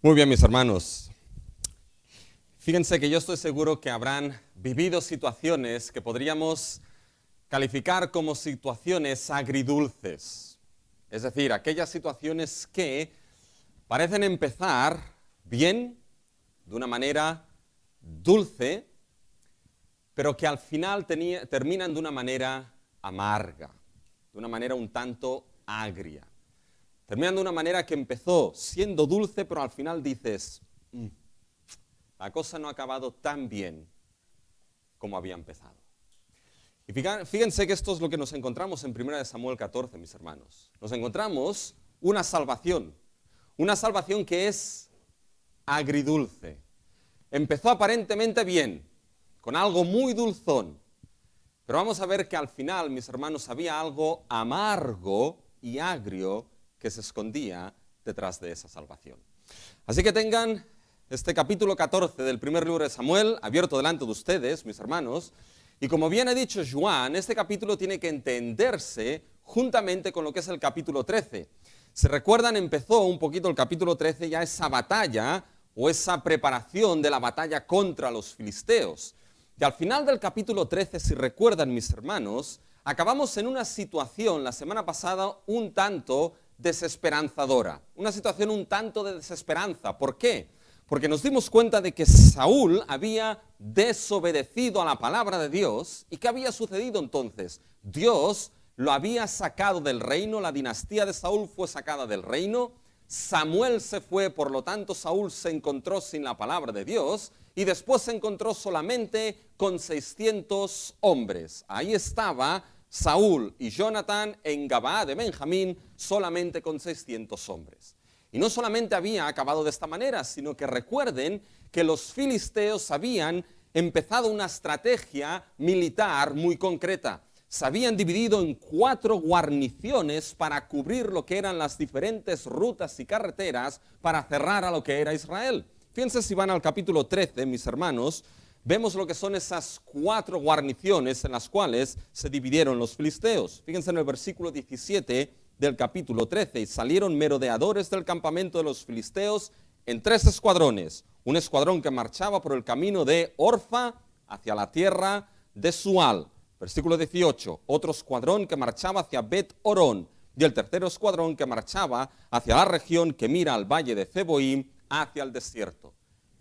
Muy bien, mis hermanos. Fíjense que yo estoy seguro que habrán vivido situaciones que podríamos calificar como situaciones agridulces. Es decir, aquellas situaciones que parecen empezar bien, de una manera dulce, pero que al final terminan de una manera amarga, de una manera un tanto agria. Terminan de una manera que empezó siendo dulce, pero al final dices, la cosa no ha acabado tan bien como había empezado. Y fíjense que esto es lo que nos encontramos en 1 Samuel 14, mis hermanos. Nos encontramos una salvación que es agridulce. Empezó aparentemente bien, con algo muy dulzón, pero vamos a ver que al final, mis hermanos, había algo amargo y agrio que se escondía detrás de esa salvación. Así que tengan este capítulo 14 del primer libro de Samuel abierto delante de ustedes, mis hermanos, y como bien ha dicho Joan, este capítulo tiene que entenderse juntamente con lo que es el capítulo 13. Si recuerdan, empezó un poquito el capítulo 13 ya esa batalla o esa preparación de la batalla contra los filisteos. Y al final del capítulo 13, si recuerdan, mis hermanos, acabamos en una situación la semana pasada un tanto desesperanzadora, una situación un tanto de desesperanza. ¿Por qué? Porque nos dimos cuenta de que Saúl había desobedecido a la palabra de Dios. ¿Y qué había sucedido entonces? Dios lo había sacado del reino, la dinastía de Saúl fue sacada del reino, Samuel se fue, por lo tanto Saúl se encontró sin la palabra de Dios y después se encontró solamente con 600 hombres. Ahí estaba Saúl y Jonatán en Gabaa de Benjamín solamente con 600 hombres. Y no solamente había acabado de esta manera, sino que recuerden que los filisteos habían empezado una estrategia militar muy concreta. Se habían dividido en 4 guarniciones para cubrir lo que eran las diferentes rutas y carreteras para cerrar a lo que era Israel. Fíjense si van al capítulo 13, mis hermanos, vemos lo que son esas 4 guarniciones en las cuales se dividieron los filisteos. Fíjense en el versículo 17 del capítulo 13. Y salieron merodeadores del campamento de los filisteos en 3 escuadrones. Un escuadrón que marchaba por el camino de Orfa hacia la tierra de Sual. Versículo 18. Otro escuadrón que marchaba hacia Bet-Orón. Y el tercero escuadrón que marchaba hacia la región que mira al valle de Zeboim, hacia el desierto.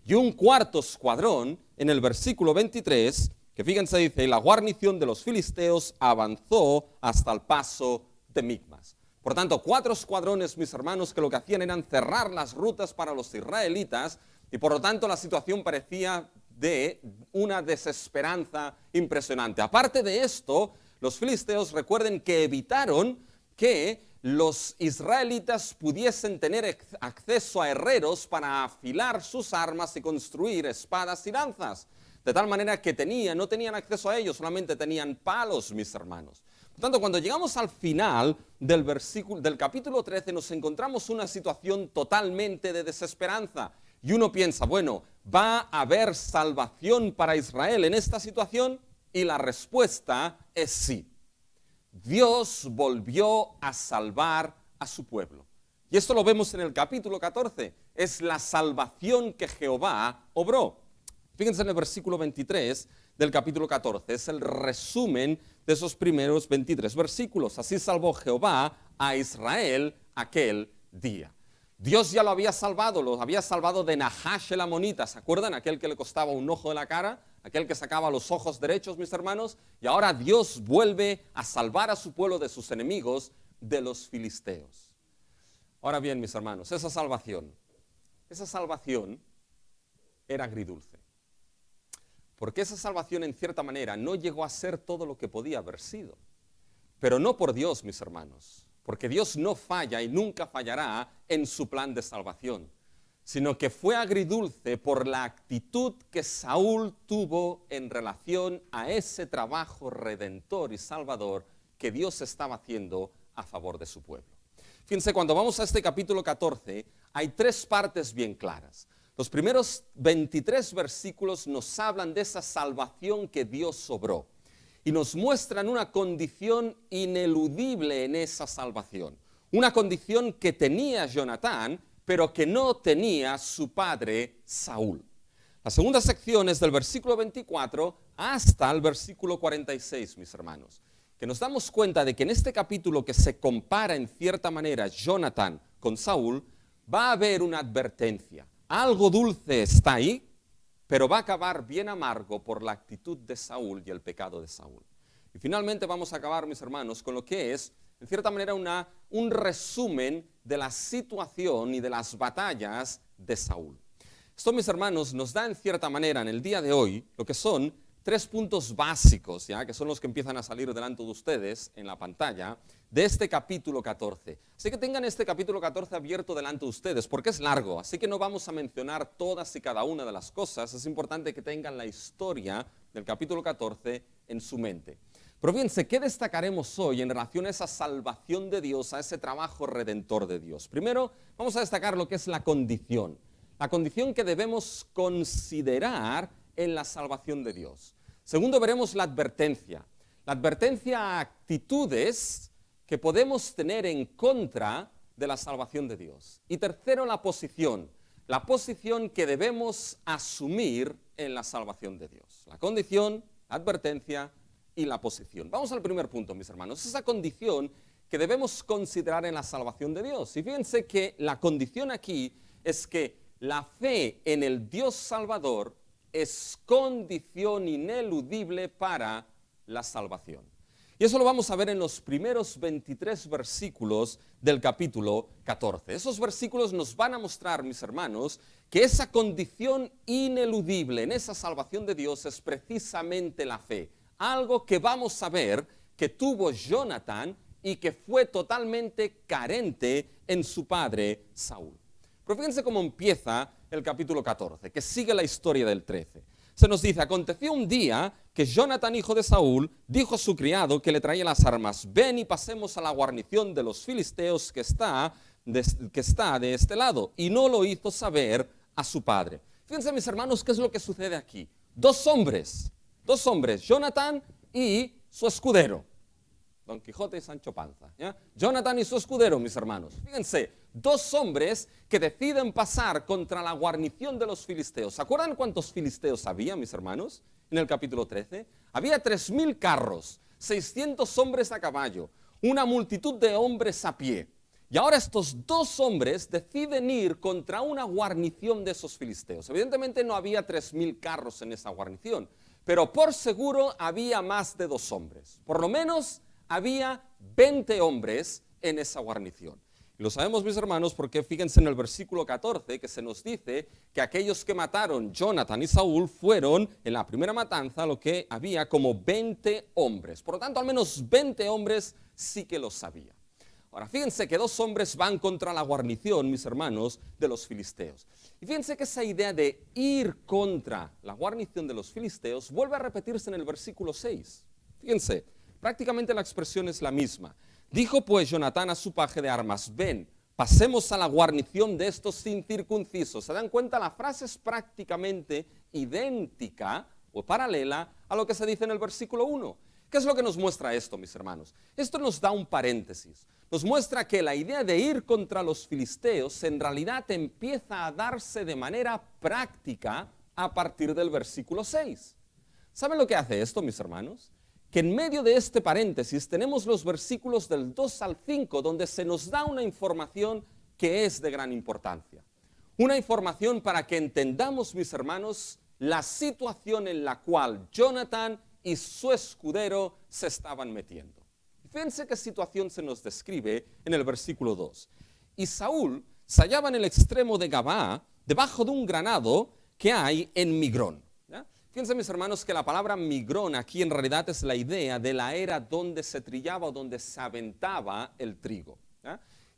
Y un cuarto escuadrón, en el versículo 23, que fíjense dice, y la guarnición de los filisteos avanzó hasta el paso de Micmas. Por tanto, 4 escuadrones, mis hermanos, que lo que hacían eran cerrar las rutas para los israelitas, y por lo tanto la situación parecía de una desesperanza impresionante. Aparte de esto, los filisteos, recuerden que evitaron que los israelitas pudiesen tener acceso a herreros para afilar sus armas y construir espadas y lanzas. De tal manera que no tenían acceso a ellos, solamente tenían palos, mis hermanos. Por tanto, cuando llegamos al final del capítulo 13, nos encontramos una situación totalmente de desesperanza. Y uno piensa, bueno, ¿va a haber salvación para Israel en esta situación? Y la respuesta es sí. Dios volvió a salvar a su pueblo. Y esto lo vemos en el capítulo 14. Es la salvación que Jehová obró. Fíjense en el versículo 23 del capítulo 14. Es el resumen de esos primeros 23 versículos. Así salvó Jehová a Israel aquel día. Dios ya lo había salvado de Nahash el amonita. ¿Se acuerdan? Aquel que le costaba un ojo de la cara, aquel que sacaba los ojos derechos, mis hermanos. Y ahora Dios vuelve a salvar a su pueblo de sus enemigos, de los filisteos. Ahora bien, mis hermanos, esa salvación era agridulce. Porque esa salvación, en cierta manera, no llegó a ser todo lo que podía haber sido. Pero no por Dios, mis hermanos. Porque Dios no falla y nunca fallará en su plan de salvación, sino que fue agridulce por la actitud que Saúl tuvo en relación a ese trabajo redentor y salvador que Dios estaba haciendo a favor de su pueblo. Fíjense, cuando vamos a este capítulo 14, hay 3 partes bien claras. Los primeros 23 versículos nos hablan de esa salvación que Dios obró. Y nos muestran una condición ineludible en esa salvación. Una condición que tenía Jonatán, pero que no tenía su padre Saúl. La segunda sección es del versículo 24 hasta el versículo 46, mis hermanos, que nos damos cuenta de que en este capítulo que se compara en cierta manera Jonatán con Saúl, va a haber una advertencia. Algo dulce está ahí, pero va a acabar bien amargo por la actitud de Saúl y el pecado de Saúl. Y finalmente vamos a acabar, mis hermanos, con lo que es, en cierta manera, un resumen de la situación y de las batallas de Saúl. Esto, mis hermanos, nos da en cierta manera en el día de hoy lo que son 3 puntos básicos, ¿ya? Que son los que empiezan a salir delante de ustedes en la pantalla, de este capítulo 14. Así que tengan este capítulo 14 abierto delante de ustedes, porque es largo, así que no vamos a mencionar todas y cada una de las cosas. Es importante que tengan la historia del capítulo 14 en su mente. Pero fíjense, ¿qué destacaremos hoy en relación a esa salvación de Dios, a ese trabajo redentor de Dios? Primero, vamos a destacar lo que es la condición que debemos considerar en la salvación de Dios. Segundo, veremos la advertencia a actitudes que podemos tener en contra de la salvación de Dios. Y tercero, la posición que debemos asumir en la salvación de Dios. La condición, la advertencia y la posición. Vamos al primer punto, mis hermanos, esa condición que debemos considerar en la salvación de Dios. Y fíjense que la condición aquí es que la fe en el Dios Salvador es condición ineludible para la salvación. Y eso lo vamos a ver en los primeros 23 versículos del capítulo 14. Esos versículos nos van a mostrar, mis hermanos, que esa condición ineludible en esa salvación de Dios es precisamente la fe. Algo que vamos a ver que tuvo Jonatán y que fue totalmente carente en su padre Saúl. Pero fíjense cómo empieza el capítulo 14, que sigue la historia del 13. Se nos dice, aconteció un día que Jonatán, hijo de Saúl, dijo a su criado que le traía las armas, ven y pasemos a la guarnición de los filisteos que está de este lado. Y no lo hizo saber a su padre. Fíjense, mis hermanos, ¿qué es lo que sucede aquí? Dos hombres, Jonatán y su escudero. Don Quijote y Sancho Panza, ¿ya? Jonatán y su escudero, mis hermanos. Fíjense, 2 hombres que deciden pasar contra la guarnición de los filisteos. ¿Se acuerdan cuántos filisteos había, mis hermanos? En el capítulo 13. Había 3.000 carros, 600 hombres a caballo, una multitud de hombres a pie. Y ahora estos 2 hombres deciden ir contra una guarnición de esos filisteos. Evidentemente no había 3.000 carros en esa guarnición, pero por seguro había más de 2 hombres. Por lo menos había 20 hombres en esa guarnición. Y lo sabemos, mis hermanos, porque fíjense en el versículo 14 que se nos dice que aquellos que mataron Jonatán y Saúl fueron, en la primera matanza, lo que había como 20 hombres. Por lo tanto, al menos 20 hombres sí que lo sabía. Ahora, fíjense que 2 hombres van contra la guarnición, mis hermanos, de los filisteos. Y fíjense que esa idea de ir contra la guarnición de los filisteos vuelve a repetirse en el versículo 6. Fíjense, prácticamente la expresión es la misma. Dijo pues Jonatán a su paje de armas, ven, pasemos a la guarnición de estos incircuncisos. ¿Se dan cuenta? La frase es prácticamente idéntica o paralela a lo que se dice en el versículo 1. ¿Qué es lo que nos muestra esto, mis hermanos? Esto nos da un paréntesis. Nos muestra que la idea de ir contra los filisteos en realidad empieza a darse de manera práctica a partir del versículo 6. ¿Saben lo que hace esto, mis hermanos? Que en medio de este paréntesis tenemos los versículos del 2 al 5, donde se nos da una información que es de gran importancia. Una información para que entendamos, mis hermanos, la situación en la cual Jonatán y su escudero se estaban metiendo. Fíjense qué situación se nos describe en el versículo 2. Y Saúl se hallaba en el extremo de Gabaa, debajo de un granado que hay en Migrón. Fíjense, mis hermanos, que la palabra Migrón aquí en realidad es la idea de la era donde se trillaba o donde se aventaba el trigo.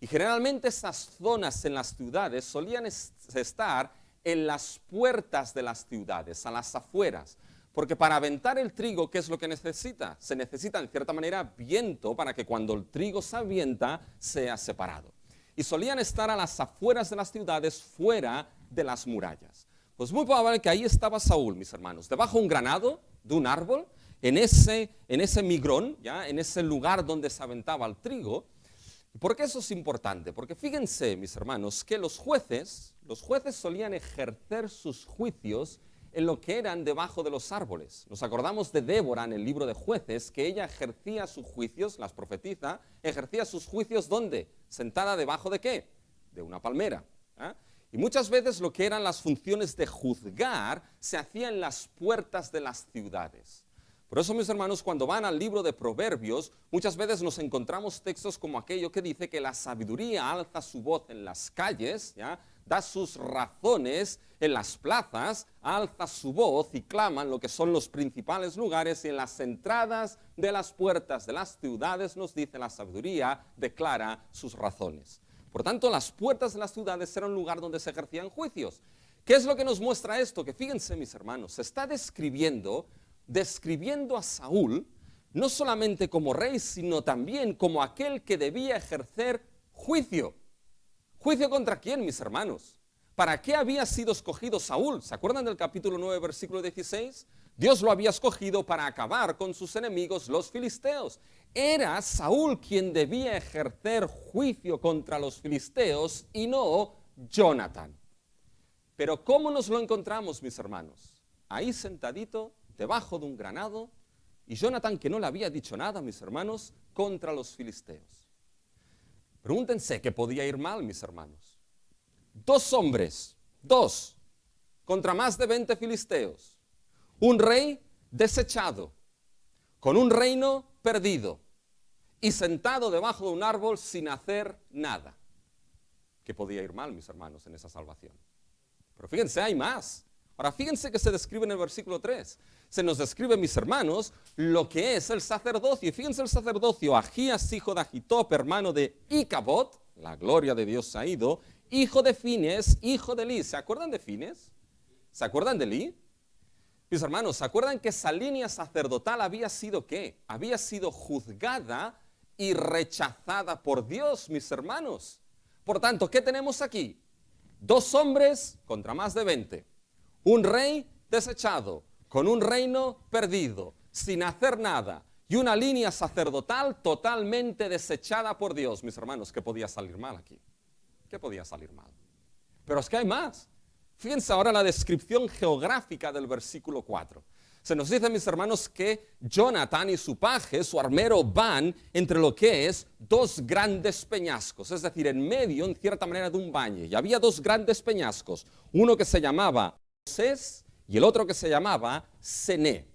Y generalmente esas zonas en las ciudades solían estar en las puertas de las ciudades, a las afueras. Porque para aventar el trigo, ¿qué es lo que necesita? Se necesita, en cierta manera, viento para que cuando el trigo se avienta, sea separado. Y solían estar a las afueras de las ciudades, fuera de las murallas. Pues muy probable que ahí estaba Saúl, mis hermanos, debajo de un granado, de un árbol, en ese migrón, ¿ya? En ese lugar donde se aventaba el trigo. ¿Por qué eso es importante? Porque fíjense, mis hermanos, que los jueces solían ejercer sus juicios en lo que eran debajo de los árboles. Nos acordamos de Débora en el libro de Jueces, que ella ejercía sus juicios, las profetiza, ejercía sus juicios ¿dónde? Sentada debajo de ¿qué? De una palmera. Y muchas veces lo que eran las funciones de juzgar se hacía en las puertas de las ciudades. Por eso, mis hermanos, cuando van al libro de Proverbios, muchas veces nos encontramos textos como aquello que dice que la sabiduría alza su voz en las calles, ¿ya? Da sus razones en las plazas, alza su voz y clama en lo que son los principales lugares, y en las entradas de las puertas de las ciudades, nos dice, la sabiduría declara sus razones. Por tanto, las puertas de las ciudades eran un lugar donde se ejercían juicios. ¿Qué es lo que nos muestra esto? Que fíjense, mis hermanos, se está describiendo a Saúl no solamente como rey, sino también como aquel que debía ejercer juicio. ¿Juicio contra quién, mis hermanos? ¿Para qué había sido escogido Saúl? ¿Se acuerdan del capítulo 9, versículo 16? Dios lo había escogido para acabar con sus enemigos, los filisteos. Era Saúl quien debía ejercer juicio contra los filisteos y no Jonatán. Pero ¿cómo nos lo encontramos, mis hermanos? Ahí sentadito, debajo de un granado, y Jonatán, que no le había dicho nada, mis hermanos, contra los filisteos. Pregúntense qué podía ir mal, mis hermanos. 2 hombres, contra más de 20 filisteos. Un rey desechado, con un reino perdido, y sentado debajo de un árbol sin hacer nada. ¿Qué podía ir mal, mis hermanos, en esa salvación? Pero fíjense, hay más. Ahora, fíjense que se describe en el versículo 3. Se nos describe, mis hermanos, lo que es el sacerdocio. Y fíjense el sacerdocio: Ahías, hijo de Ahitob, hermano de Icabod, la gloria de Dios ha ido, hijo de Fines, hijo de Eli. ¿Se acuerdan de Fines? ¿Se acuerdan de Eli? Mis hermanos, ¿se acuerdan que esa línea sacerdotal había sido qué? Había sido juzgada y rechazada por Dios, mis hermanos. Por tanto, ¿qué tenemos aquí? 2 hombres contra más de 20. Un rey desechado, con un reino perdido, sin hacer nada, y una línea sacerdotal totalmente desechada por Dios. Mis hermanos, ¿qué podía salir mal aquí? ¿Qué podía salir mal? Pero es que hay más. Fíjense ahora la descripción geográfica del versículo 4. Se nos dice, mis hermanos, que Jonatán y su paje, su armero, van entre lo que es 2 grandes peñascos, es decir, en medio, en cierta manera, de un valle. Y había 2 grandes peñascos, uno que se llamaba Bosés y el otro que se llamaba Sené.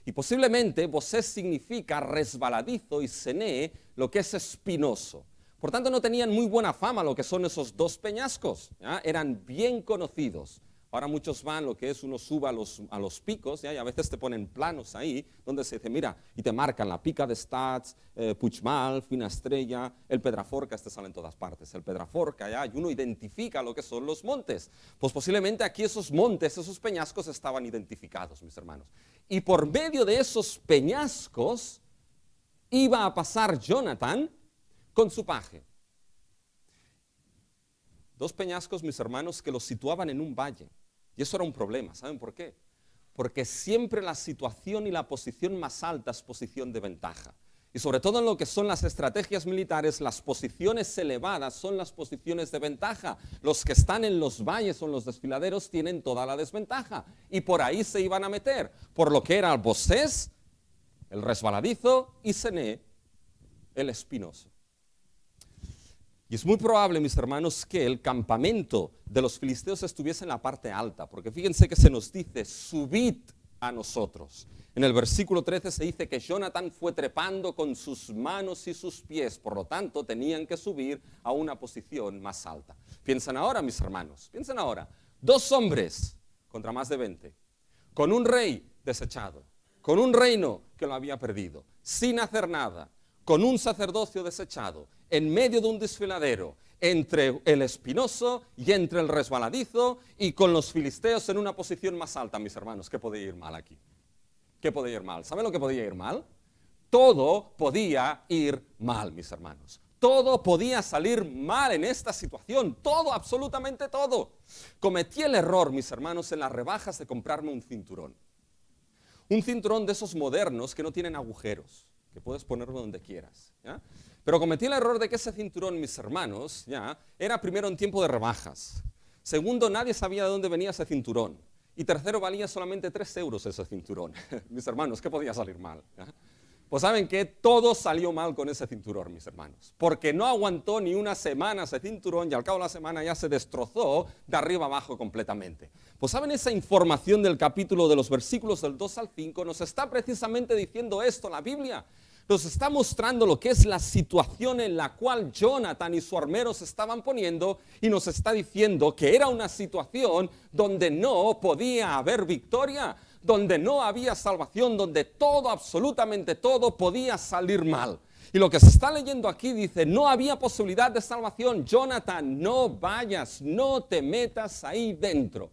Y posiblemente Bosés significa resbaladizo y Sené lo que es espinoso. Por tanto, no tenían muy buena fama lo que son esos 2 peñascos, ¿ya? Eran bien conocidos. Ahora muchos van, lo que es, uno sube a los picos, ¿ya? Y a veces te ponen planos ahí, donde se dice, mira, y te marcan la Pica de Stats, Puigmal, Finestrella, el Pedraforca, este sale en todas partes, el Pedraforca, ¿ya? Y uno identifica lo que son los montes. Pues posiblemente aquí esos montes, esos peñascos estaban identificados, mis hermanos. Y por medio de esos peñascos iba a pasar Jonatán con su paje. 2 peñascos, mis hermanos, que los situaban en un valle. Y eso era un problema. ¿Saben por qué? Porque siempre la situación y la posición más alta es posición de ventaja. Y sobre todo en lo que son las estrategias militares, las posiciones elevadas son las posiciones de ventaja. Los que están en los valles o en los desfiladeros tienen toda la desventaja. Y por ahí se iban a meter. Por lo que era el Bosés, el resbaladizo, y Sené, el espinoso. Y es muy probable, mis hermanos, que el campamento de los filisteos estuviese en la parte alta, porque fíjense que se nos dice, subid a nosotros. En el versículo 13 se dice que Jonatán fue trepando con sus manos y sus pies, por lo tanto tenían que subir a una posición más alta. Piensen ahora, mis hermanos, piensen ahora, 2 hombres contra más de 20, con un rey desechado, con un reino que lo había perdido, sin hacer nada, con un sacerdocio desechado, en medio de un desfiladero, entre el espinoso y entre el resbaladizo, y con los filisteos en una posición más alta, mis hermanos. ¿Qué podía ir mal aquí? ¿Qué podía ir mal? ¿Saben lo que podía ir mal? Todo podía ir mal, mis hermanos. Todo podía salir mal en esta situación. Todo, absolutamente todo. Cometí el error, mis hermanos, en las rebajas de comprarme un cinturón. Un cinturón de esos modernos que no tienen agujeros. que puedes ponerlo donde quieras, ¿ya? Pero cometí el error de que ese cinturón, mis hermanos, ¿ya? Era primero en tiempo de rebajas. Segundo, nadie sabía de dónde venía ese cinturón. Y tercero, valía solamente 3 euros ese cinturón. Mis hermanos, ¿qué podía salir mal? ¿Ya? Pues saben que todo salió mal con ese cinturón, mis hermanos, porque no aguantó ni una semana ese cinturón y al cabo de la semana ya se destrozó de arriba abajo completamente. Pues saben, esa información del capítulo de los versículos del 2 al 5 nos está precisamente diciendo esto, la Biblia. Nos está mostrando lo que es la situación en la cual Jonathan y su armero se estaban poniendo y nos está diciendo que era una situación donde no podía haber victoria, donde no había salvación, donde todo, absolutamente todo, podía salir mal. Y lo que se está leyendo aquí dice, no había posibilidad de salvación. Jonathan, no vayas, no te metas ahí dentro.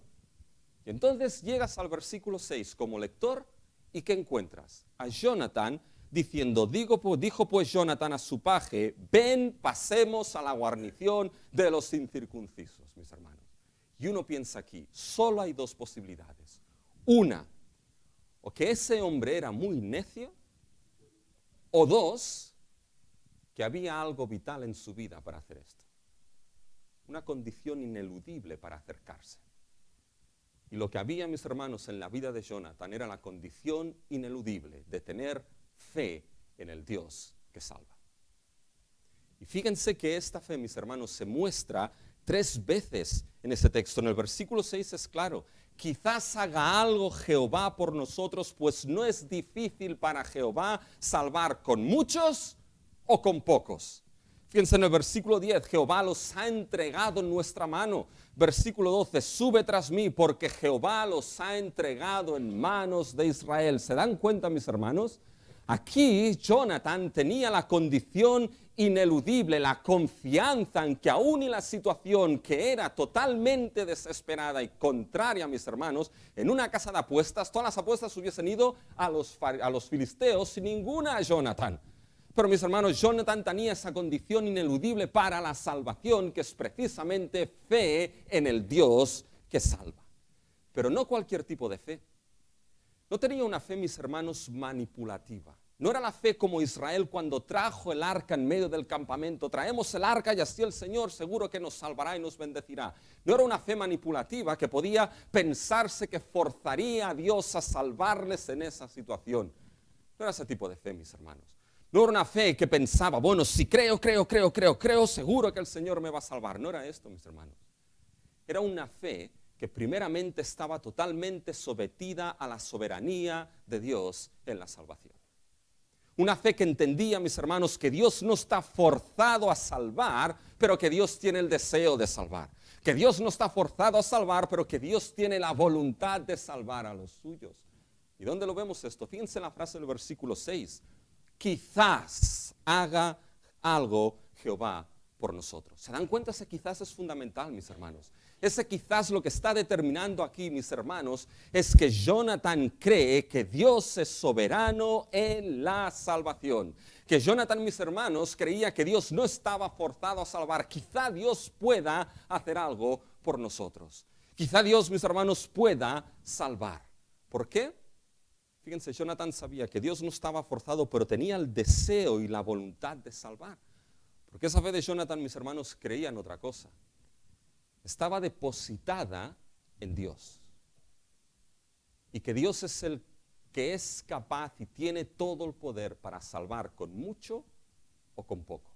Y entonces llegas al versículo 6 como lector y ¿qué encuentras? A Jonathan diciendo, dijo pues Jonathan a su paje, ven, pasemos a la guarnición de los incircuncisos, mis hermanos. Y uno piensa aquí, solo hay 2 posibilidades. Una, o que ese hombre era muy necio, o 2, que había algo vital en su vida para hacer esto. Una condición ineludible para acercarse. Y lo que había, mis hermanos, en la vida de Jonathan era la condición ineludible de tener fe en el Dios que salva. Y fíjense que esta fe, mis hermanos, se muestra 3 veces en ese texto. En el versículo 6 es claro, quizás haga algo Jehová por nosotros, pues no es difícil para Jehová salvar con muchos o con pocos. Fíjense en el versículo 10, Jehová los ha entregado en nuestra mano. Versículo 12, sube tras mí porque Jehová los ha entregado en manos de Israel. ¿Se dan cuenta, mis hermanos? Aquí Jonathan tenía la condición ineludible, la confianza en que aún en la situación que era totalmente desesperada y contraria, mis hermanos, en una casa de apuestas, todas las apuestas hubiesen ido a los filisteos sin ninguna a Jonathan. Pero mis hermanos, Jonathan tenía esa condición ineludible para la salvación, que es precisamente fe en el Dios que salva. Pero no cualquier tipo de fe. No tenía una fe, mis hermanos, manipulativa. No era la fe como Israel cuando trajo el arca en medio del campamento. Traemos el arca y así el Señor seguro que nos salvará y nos bendecirá. No era una fe manipulativa que podía pensarse que forzaría a Dios a salvarles en esa situación. No era ese tipo de fe, mis hermanos. No era una fe que pensaba, bueno, si creo, seguro que el Señor me va a salvar. No era esto, mis hermanos. Era una fe que primeramente estaba totalmente sometida a la soberanía de Dios en la salvación. Una fe que entendía, mis hermanos, que Dios no está forzado a salvar, pero que Dios tiene el deseo de salvar. Que Dios no está forzado a salvar, pero que Dios tiene la voluntad de salvar a los suyos. ¿Y dónde lo vemos esto? Fíjense en la frase del versículo 6. Quizás haga algo Jehová por nosotros. ¿Se dan cuenta? Ese quizás es fundamental, mis hermanos. Ese quizás lo que está determinando aquí, mis hermanos, es que Jonathan cree que Dios es soberano en la salvación. Que Jonathan, mis hermanos, creía que Dios no estaba forzado a salvar. Quizá Dios pueda hacer algo por nosotros. Quizá Dios, mis hermanos, pueda salvar. ¿Por qué? Fíjense, Jonathan sabía que Dios no estaba forzado, pero tenía el deseo y la voluntad de salvar. Porque esa fe de Jonathan, mis hermanos, creía en otra cosa. Estaba depositada en Dios. Y que Dios es el que es capaz y tiene todo el poder para salvar con mucho o con poco.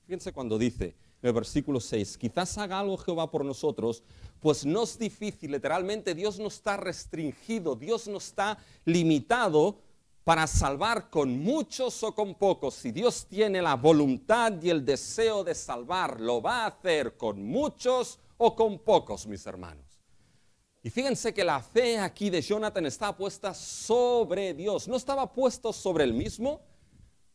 Fíjense cuando dice en el versículo 6, quizás haga algo Jehová por nosotros, pues no es difícil, literalmente Dios no está restringido, Dios no está limitado para salvar con muchos o con pocos. Si Dios tiene la voluntad y el deseo de salvar, lo va a hacer con muchos o con pocos, mis hermanos. Y fíjense que la fe aquí de Jonathan está puesta sobre Dios, no estaba puesto sobre él mismo.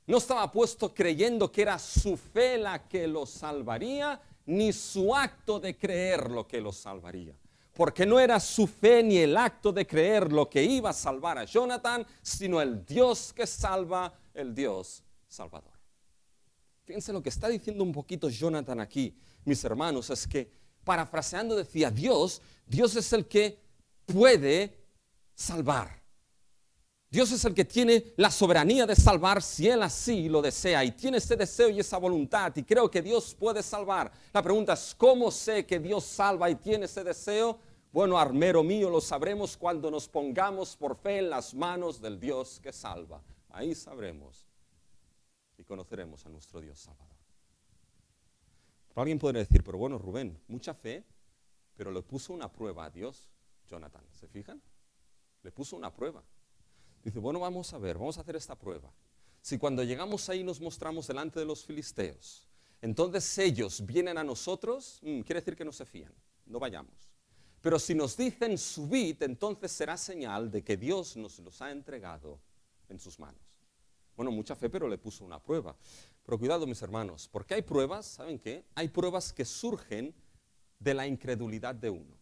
No estaba puesto creyendo que era su fe la que lo salvaría, ni su acto de creer lo que lo salvaría. Porque no era su fe ni el acto de creer lo que iba a salvar a Jonathan, sino el Dios que salva, el Dios salvador. Fíjense lo que está diciendo un poquito Jonathan aquí, mis hermanos, es que parafraseando decía, Dios es el que puede salvar. Dios es el que tiene la soberanía de salvar si Él así lo desea y tiene ese deseo y esa voluntad y creo que Dios puede salvar. La pregunta es, ¿cómo sé que Dios salva y tiene ese deseo? Bueno, armero mío, lo sabremos cuando nos pongamos por fe en las manos del Dios que salva. Ahí sabremos y conoceremos a nuestro Dios Salvador. Pero alguien podría decir, pero bueno, Rubén, mucha fe, pero le puso una prueba a Dios, Jonathan. ¿Se fijan? Le puso una prueba. Dice, bueno, vamos a ver, vamos a hacer esta prueba. Si cuando llegamos ahí nos mostramos delante de los filisteos, entonces ellos vienen a nosotros, quiere decir que no se fían, no vayamos. Pero si nos dicen subid, entonces será señal de que Dios nos los ha entregado en sus manos. Bueno, mucha fe, pero le puso una prueba. Pero cuidado, mis hermanos, porque hay pruebas, ¿saben qué? Hay pruebas que surgen de la incredulidad de uno.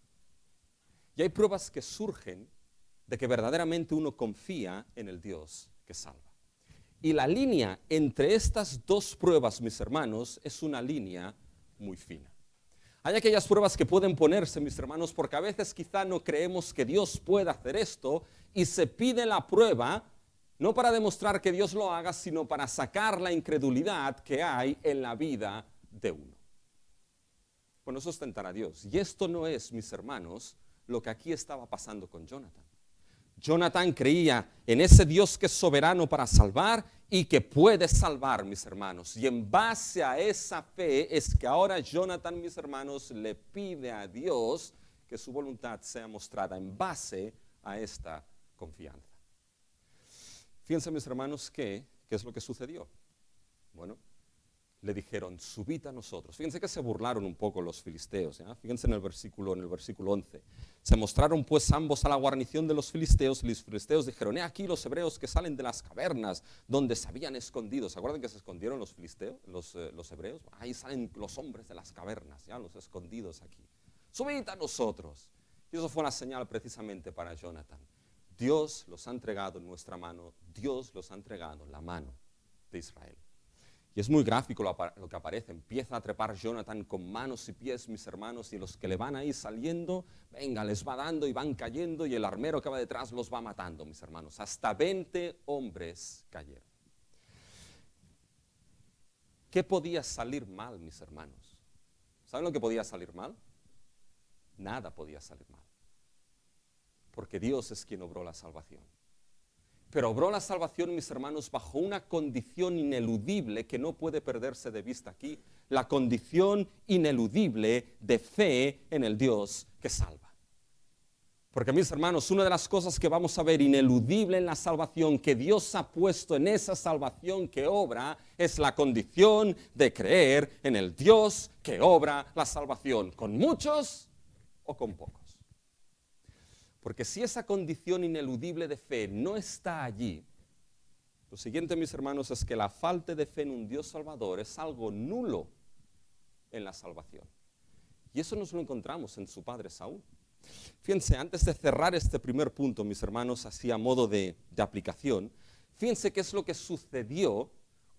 Y hay pruebas que surgen de que verdaderamente uno confía en el Dios que salva. Y la línea entre estas dos pruebas, mis hermanos, es una línea muy fina. Hay aquellas pruebas que pueden ponerse, mis hermanos, porque a veces quizá no creemos que Dios pueda hacer esto y se pide la prueba, no para demostrar que Dios lo haga, sino para sacar la incredulidad que hay en la vida de uno. Bueno, eso es tentar a Dios. Y esto no es, mis hermanos, lo que aquí estaba pasando con Jonathan. Jonathan creía en ese Dios que es soberano para salvar y que puede salvar, mis hermanos. Y en base a esa fe es que ahora Jonathan, mis hermanos, le pide a Dios que su voluntad sea mostrada en base a esta confianza. Fíjense, mis hermanos, ¿qué es lo que sucedió? Bueno, le dijeron, subid a nosotros. Fíjense que se burlaron un poco los filisteos. Fíjense en el versículo 11. Se mostraron pues ambos a la guarnición de los filisteos y los filisteos dijeron, he aquí los hebreos que salen de las cavernas donde se habían escondido. ¿Se acuerdan que se escondieron los filisteos, los hebreos? Ahí salen los hombres de las cavernas, los escondidos aquí. Subid a nosotros. Y eso fue una señal precisamente para Jonathan. Dios los ha entregado en nuestra mano, Dios los ha entregado en la mano de Israel. Y es muy gráfico lo que aparece. Empieza a trepar Jonathan con manos y pies, mis hermanos, y los que le van ahí saliendo, venga, les va dando y van cayendo, y el armero que va detrás los va matando, mis hermanos. Hasta 20 hombres cayeron. ¿Qué podía salir mal, mis hermanos? ¿Saben lo que podía salir mal? Nada podía salir mal. Porque Dios es quien obró la salvación. Pero obró la salvación, mis hermanos, bajo una condición ineludible que no puede perderse de vista aquí, la condición ineludible de fe en el Dios que salva. Porque, mis hermanos, una de las cosas que vamos a ver ineludible en la salvación, que Dios ha puesto en esa salvación que obra, es la condición de creer en el Dios que obra la salvación, con muchos o con pocos. Porque si esa condición ineludible de fe no está allí, lo siguiente, mis hermanos, es que la falta de fe en un Dios salvador es algo nulo en la salvación. Y eso nos lo encontramos en su padre Saúl. Fíjense, antes de cerrar este primer punto, mis hermanos, así a modo de aplicación, fíjense qué es lo que sucedió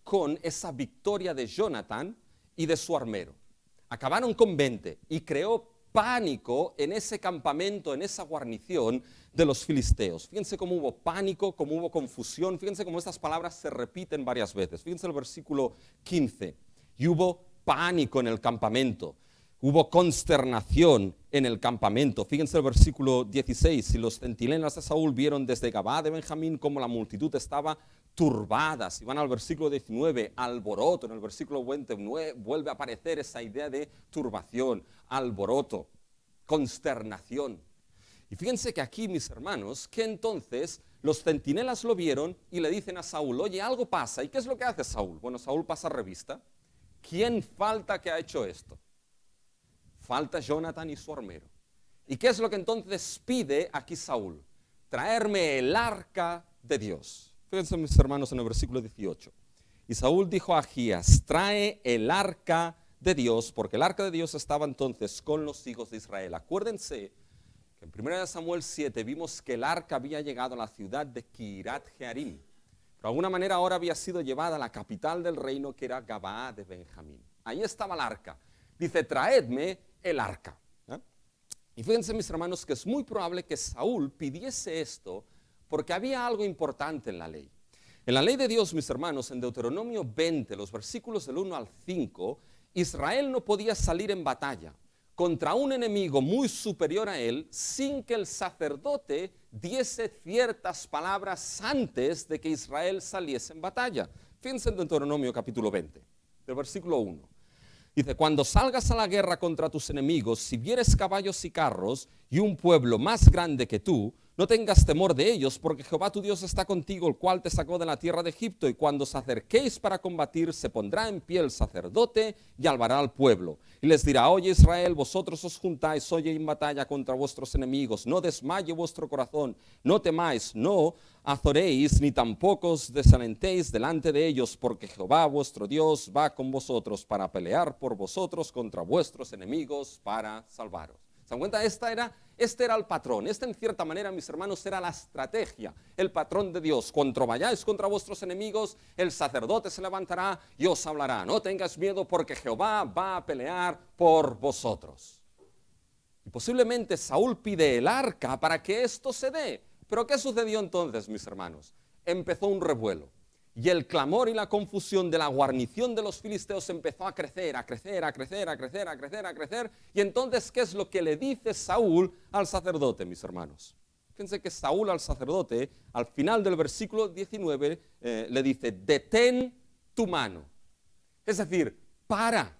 con esa victoria de Jonathan y de su armero. Acabaron con 20 y creó pánico en ese campamento, en esa guarnición de los filisteos. Fíjense cómo hubo pánico, cómo hubo confusión. Fíjense cómo estas palabras se repiten varias veces. Fíjense el versículo 15. Y hubo pánico en el campamento. Hubo consternación en el campamento. Fíjense el versículo 16. Y los centinelas de Saúl vieron desde Gabá de Benjamín como la multitud estaba turbada. Si van al versículo 19, alboroto. En el versículo 20 vuelve a aparecer esa idea de turbación, alboroto, consternación. Y fíjense que aquí, mis hermanos, que entonces los centinelas lo vieron y le dicen a Saúl, oye, algo pasa. ¿Y qué es lo que hace Saúl? Bueno, Saúl pasa revista. ¿Quién falta que ha hecho esto? Falta Jonathan y su armero. ¿Y qué es lo que entonces pide aquí Saúl? Traerme el arca de Dios. Fíjense, mis hermanos, en el versículo 18. Y Saúl dijo a Agías, trae el arca de Dios, porque el arca de Dios estaba entonces con los hijos de Israel. Acuérdense que en 1 Samuel 7 vimos que el arca había llegado a la ciudad de Kiriat Jearim. Pero de alguna manera ahora había sido llevada a la capital del reino, que era Gabaa de Benjamín. Ahí estaba el arca. Dice, traedme el arca. Y fíjense, mis hermanos, que es muy probable que Saúl pidiese esto Porque había algo importante en la ley. En la ley de Dios, mis hermanos, en Deuteronomio 20, los versículos del 1 al 5, Israel no podía salir en batalla contra un enemigo muy superior a él sin que el sacerdote diese ciertas palabras antes de que Israel saliese en batalla. Fíjense en Deuteronomio capítulo 20, del versículo 1. Dice, cuando salgas a la guerra contra tus enemigos, si vieres caballos y carros y un pueblo más grande que tú, no tengas temor de ellos, porque Jehová tu Dios está contigo, el cual te sacó de la tierra de Egipto, y cuando os acerquéis para combatir, se pondrá en pie el sacerdote y albará al pueblo. Y les dirá, oye Israel, vosotros os juntáis, oye en batalla contra vuestros enemigos, no desmaye vuestro corazón, no temáis, no azoréis, ni tampoco os desalentéis delante de ellos, porque Jehová vuestro Dios va con vosotros para pelear por vosotros contra vuestros enemigos para salvaros. ¿Se dan cuenta? Este era el patrón. Esta en cierta manera, mis hermanos, era la estrategia, el patrón de Dios. Cuando vayáis contra vuestros enemigos, el sacerdote se levantará y os hablará. No tengáis miedo porque Jehová va a pelear por vosotros. Y posiblemente Saúl pide el arca para que esto se dé. Pero ¿qué sucedió entonces, mis hermanos? Empezó un revuelo. Y el clamor y la confusión de la guarnición de los filisteos empezó a crecer, a crecer, a crecer, a crecer, a crecer, a crecer. Y entonces, ¿qué es lo que le dice Saúl al sacerdote, mis hermanos? Fíjense que Saúl al sacerdote, al final del versículo 19, le dice, detén tu mano. Es decir, para,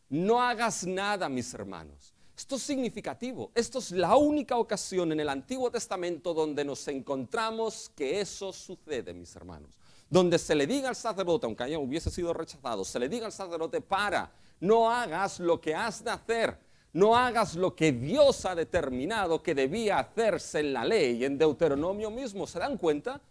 no hagas nada, mis hermanos. Esto es significativo. Esto es la única ocasión en el Antiguo Testamento donde nos encontramos que eso sucede, mis hermanos. Donde se le diga al sacerdote, aunque haya hubiese sido rechazado, se le diga al sacerdote, para, no hagas lo que has de hacer, no hagas lo que Dios ha determinado que debía hacerse en la ley, en Deuteronomio mismo. ¿Se dan cuenta?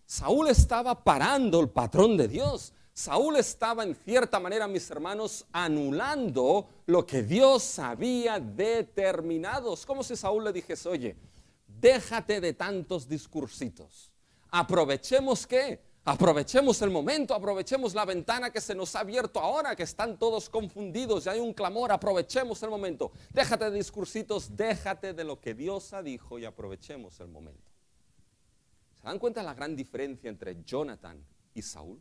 Saúl estaba parando el patrón de Dios. Saúl estaba en cierta manera, mis hermanos, anulando lo que Dios había determinado. Es como si Saúl le dijese, oye, déjate de tantos discursitos. Aprovechemos ¿qué? Aprovechemos el momento, aprovechemos la ventana que se nos ha abierto ahora, que están todos confundidos y hay un clamor, aprovechemos el momento. Déjate de discursitos, déjate de lo que Dios ha dicho y aprovechemos el momento. ¿Se dan cuenta de la gran diferencia entre Jonathan y Saúl?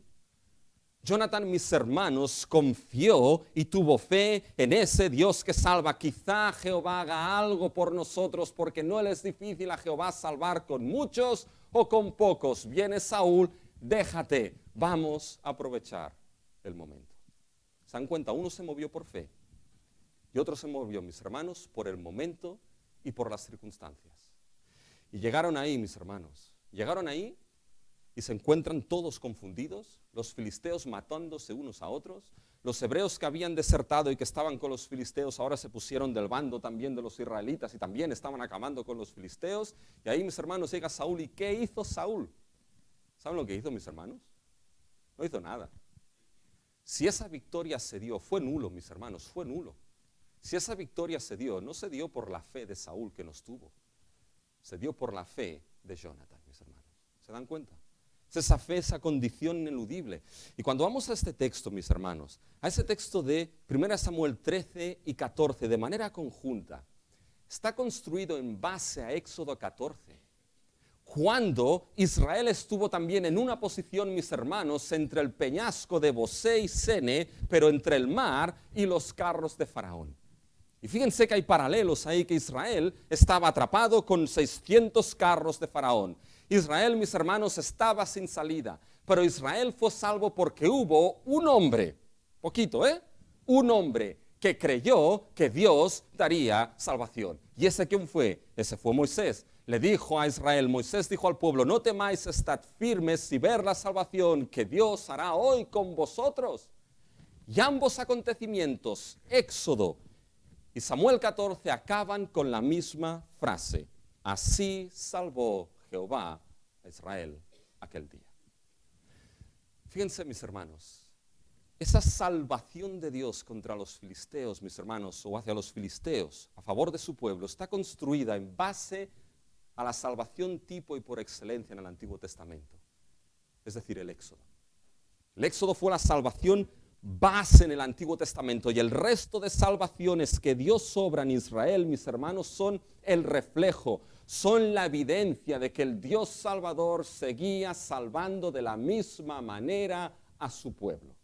Jonathan, mis hermanos, confió y tuvo fe en ese Dios que salva. Quizá Jehová haga algo por nosotros, porque no le es difícil a Jehová salvar con muchos o con pocos. Viene Saúl, déjate, vamos a aprovechar el momento. ¿Se dan cuenta? Uno se movió por fe y otro se movió, mis hermanos, por el momento y por las circunstancias. Y llegaron ahí, mis hermanos, llegaron ahí y se encuentran todos confundidos, los filisteos matándose unos a otros, los hebreos que habían desertado y que estaban con los filisteos ahora se pusieron del bando también de los israelitas y también estaban acabando con los filisteos. Y ahí, mis hermanos, llega Saúl. ¿Y qué hizo Saúl? ¿Saben lo que hizo, mis hermanos? No hizo nada. Si esa victoria se dio, fue nulo, mis hermanos, fue nulo. Si esa victoria se dio, no se dio por la fe de Saúl que nos tuvo, se dio por la fe de Jonathan, mis hermanos. ¿Se dan cuenta? Es esa fe, esa condición ineludible. Y cuando vamos a este texto, mis hermanos, a ese texto de 1 Samuel 13 y 14, de manera conjunta, está construido en base a Éxodo 14. Cuando Israel estuvo también en una posición, mis hermanos, entre el peñasco de Bosé y Sene, pero entre el mar y los carros de Faraón. Y fíjense que hay paralelos ahí, que Israel estaba atrapado con 600 carros de Faraón. Israel, mis hermanos, estaba sin salida, pero Israel fue salvo porque hubo un hombre, un hombre que creyó que Dios daría salvación. ¿Y ese quién fue? Ese fue Moisés. Le dijo a Israel, Moisés dijo al pueblo, no temáis, estad firmes y ver la salvación que Dios hará hoy con vosotros. Y ambos acontecimientos, Éxodo y Samuel 14, acaban con la misma frase. Así salvó Jehová a Israel aquel día. Fíjense, mis hermanos, esa salvación de Dios contra los filisteos, mis hermanos, o hacia los filisteos, a favor de su pueblo, está construida en base a la salvación tipo y por excelencia en el Antiguo Testamento, es decir, el Éxodo. El Éxodo fue la salvación base en el Antiguo Testamento y el resto de salvaciones que Dios obra en Israel, mis hermanos, son el reflejo, son la evidencia de que el Dios Salvador seguía salvando de la misma manera a su pueblo.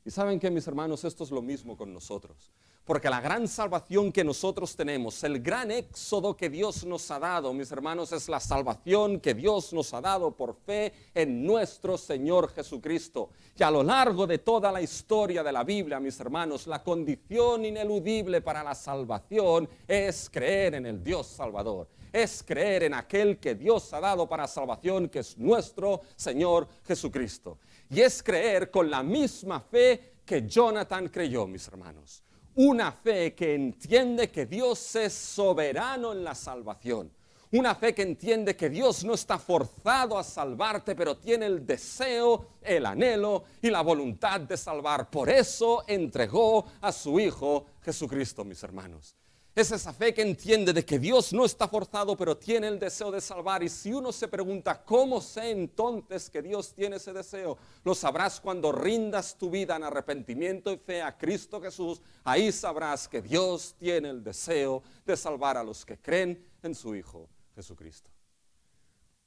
Y saben que, mis hermanos, esto es lo mismo con nosotros. Porque la gran salvación que nosotros tenemos, el gran éxodo que Dios nos ha dado, mis hermanos, es la salvación que Dios nos ha dado por fe en nuestro Señor Jesucristo. Y a lo largo de toda la historia de la Biblia, mis hermanos, la condición ineludible para la salvación es creer en el Dios Salvador. Es creer en aquel que Dios ha dado para salvación, que es nuestro Señor Jesucristo. Y es creer con la misma fe que Jonathan creyó, mis hermanos. Una fe que entiende que Dios es soberano en la salvación. Una fe que entiende que Dios no está forzado a salvarte, pero tiene el deseo, el anhelo y la voluntad de salvar. Por eso entregó a su Hijo Jesucristo, mis hermanos. Es esa fe que entiende de que Dios no está forzado, pero tiene el deseo de salvar. Y si uno se pregunta, ¿cómo sé entonces que Dios tiene ese deseo? Lo sabrás cuando rindas tu vida en arrepentimiento y fe a Cristo Jesús. Ahí sabrás que Dios tiene el deseo de salvar a los que creen en su Hijo Jesucristo.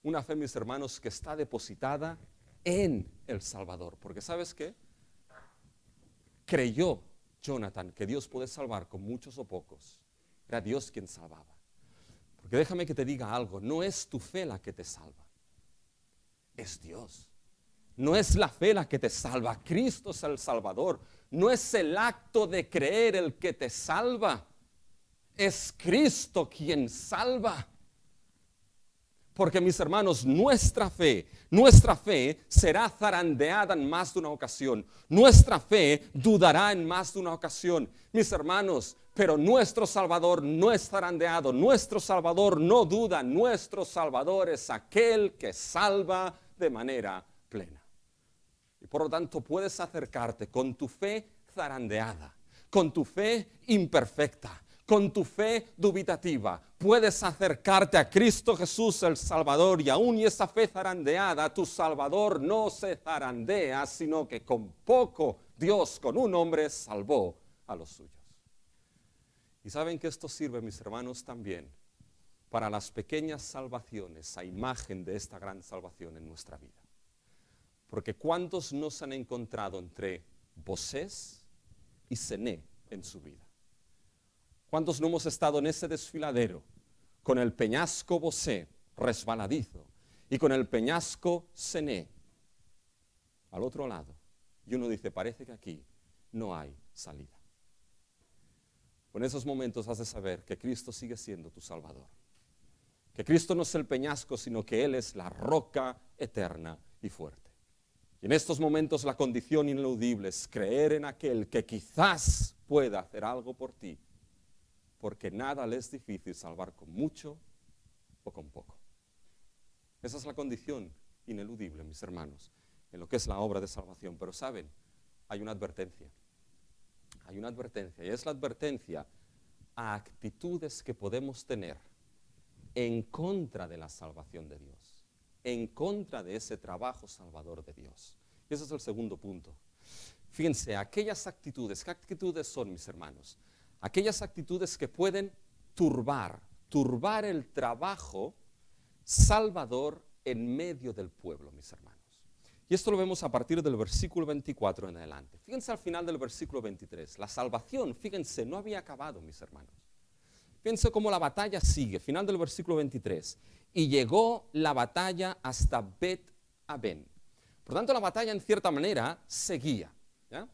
Una fe, mis hermanos, que está depositada en el Salvador. Porque ¿sabes qué? Creyó Jonathan que Dios puede salvar con muchos o pocos. Era Dios quien salvaba. Porque déjame que te diga algo, no es tu fe la que te salva, es Dios. No es la fe la que te salva, Cristo es el Salvador. No es el acto de creer el que te salva, es Cristo quien salva. Porque, mis hermanos, nuestra fe será zarandeada en más de una ocasión. Nuestra fe dudará en más de una ocasión. Mis hermanos, pero nuestro Salvador no es zarandeado. Nuestro Salvador no duda. Nuestro Salvador es aquel que salva de manera plena. Y por lo tanto puedes acercarte con tu fe zarandeada, con tu fe imperfecta, con tu fe dubitativa, puedes acercarte a Cristo Jesús el Salvador, y aún y esa fe zarandeada, tu Salvador no se zarandea, sino que con poco Dios, con un hombre, salvó a los suyos. Y saben que esto sirve, mis hermanos, también para las pequeñas salvaciones a imagen de esta gran salvación en nuestra vida. Porque ¿cuántos no se han encontrado entre Bosés y Cené en su vida? ¿Cuántos no hemos estado en ese desfiladero con el peñasco Bosé resbaladizo y con el peñasco Cené al otro lado? Y uno dice, parece que aquí no hay salida. En esos momentos has de saber que Cristo sigue siendo tu Salvador. Que Cristo no es el peñasco, sino que Él es la roca eterna y fuerte. Y en estos momentos la condición ineludible es creer en aquel que quizás pueda hacer algo por ti, porque nada le es difícil salvar con mucho o con poco. Esa es la condición ineludible, mis hermanos, en lo que es la obra de salvación. Pero saben, hay una advertencia. Hay una advertencia, y es la advertencia a actitudes que podemos tener en contra de la salvación de Dios, en contra de ese trabajo salvador de Dios. Y ese es el segundo punto. Fíjense, aquellas actitudes, ¿qué actitudes son, mis hermanos? Aquellas actitudes que pueden turbar el trabajo salvador en medio del pueblo, mis hermanos. Y esto lo vemos a partir del versículo 24 en adelante. Fíjense al final del versículo 23. La salvación, fíjense, no había acabado, mis hermanos. Fíjense cómo la batalla sigue. Final del versículo 23. Y llegó la batalla hasta Bet-Aben. Por tanto, la batalla en cierta manera seguía. ¿Ya?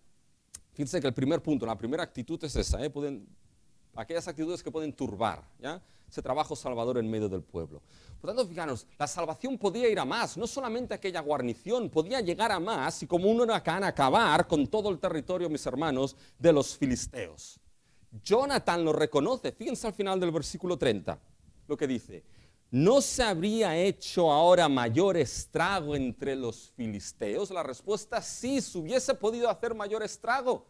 Fíjense que el primer punto, la primera actitud es esa. Aquellas actitudes que pueden turbar, ¿ya?, ese trabajo salvador en medio del pueblo. Por tanto, fijaros, la salvación podía ir a más, no solamente aquella guarnición, podía llegar a más y como un huracán acabar con todo el territorio, mis hermanos, de los filisteos. Jonathan lo reconoce, fíjense al final del versículo 30, lo que dice: ¿no se habría hecho ahora mayor estrago entre los filisteos? La respuesta es sí, se hubiese podido hacer mayor estrago.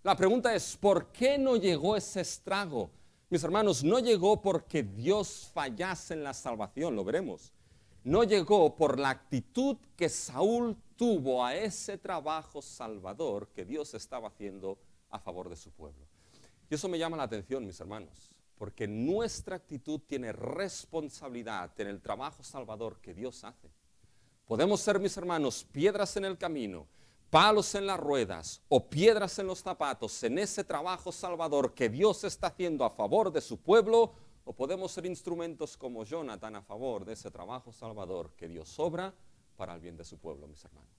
La pregunta es, ¿por qué no llegó ese estrago? Mis hermanos, no llegó porque Dios fallase en la salvación, lo veremos. no llegó por la actitud que Saúl tuvo a ese trabajo salvador que Dios estaba haciendo a favor de su pueblo. Y eso me llama la atención, mis hermanos, porque nuestra actitud tiene responsabilidad en el trabajo salvador que Dios hace. Podemos ser, mis hermanos, piedras en el camino, palos en las ruedas o piedras en los zapatos en ese trabajo salvador que Dios está haciendo a favor de su pueblo, o podemos ser instrumentos como Jonathan a favor de ese trabajo salvador que Dios obra para el bien de su pueblo, mis hermanos.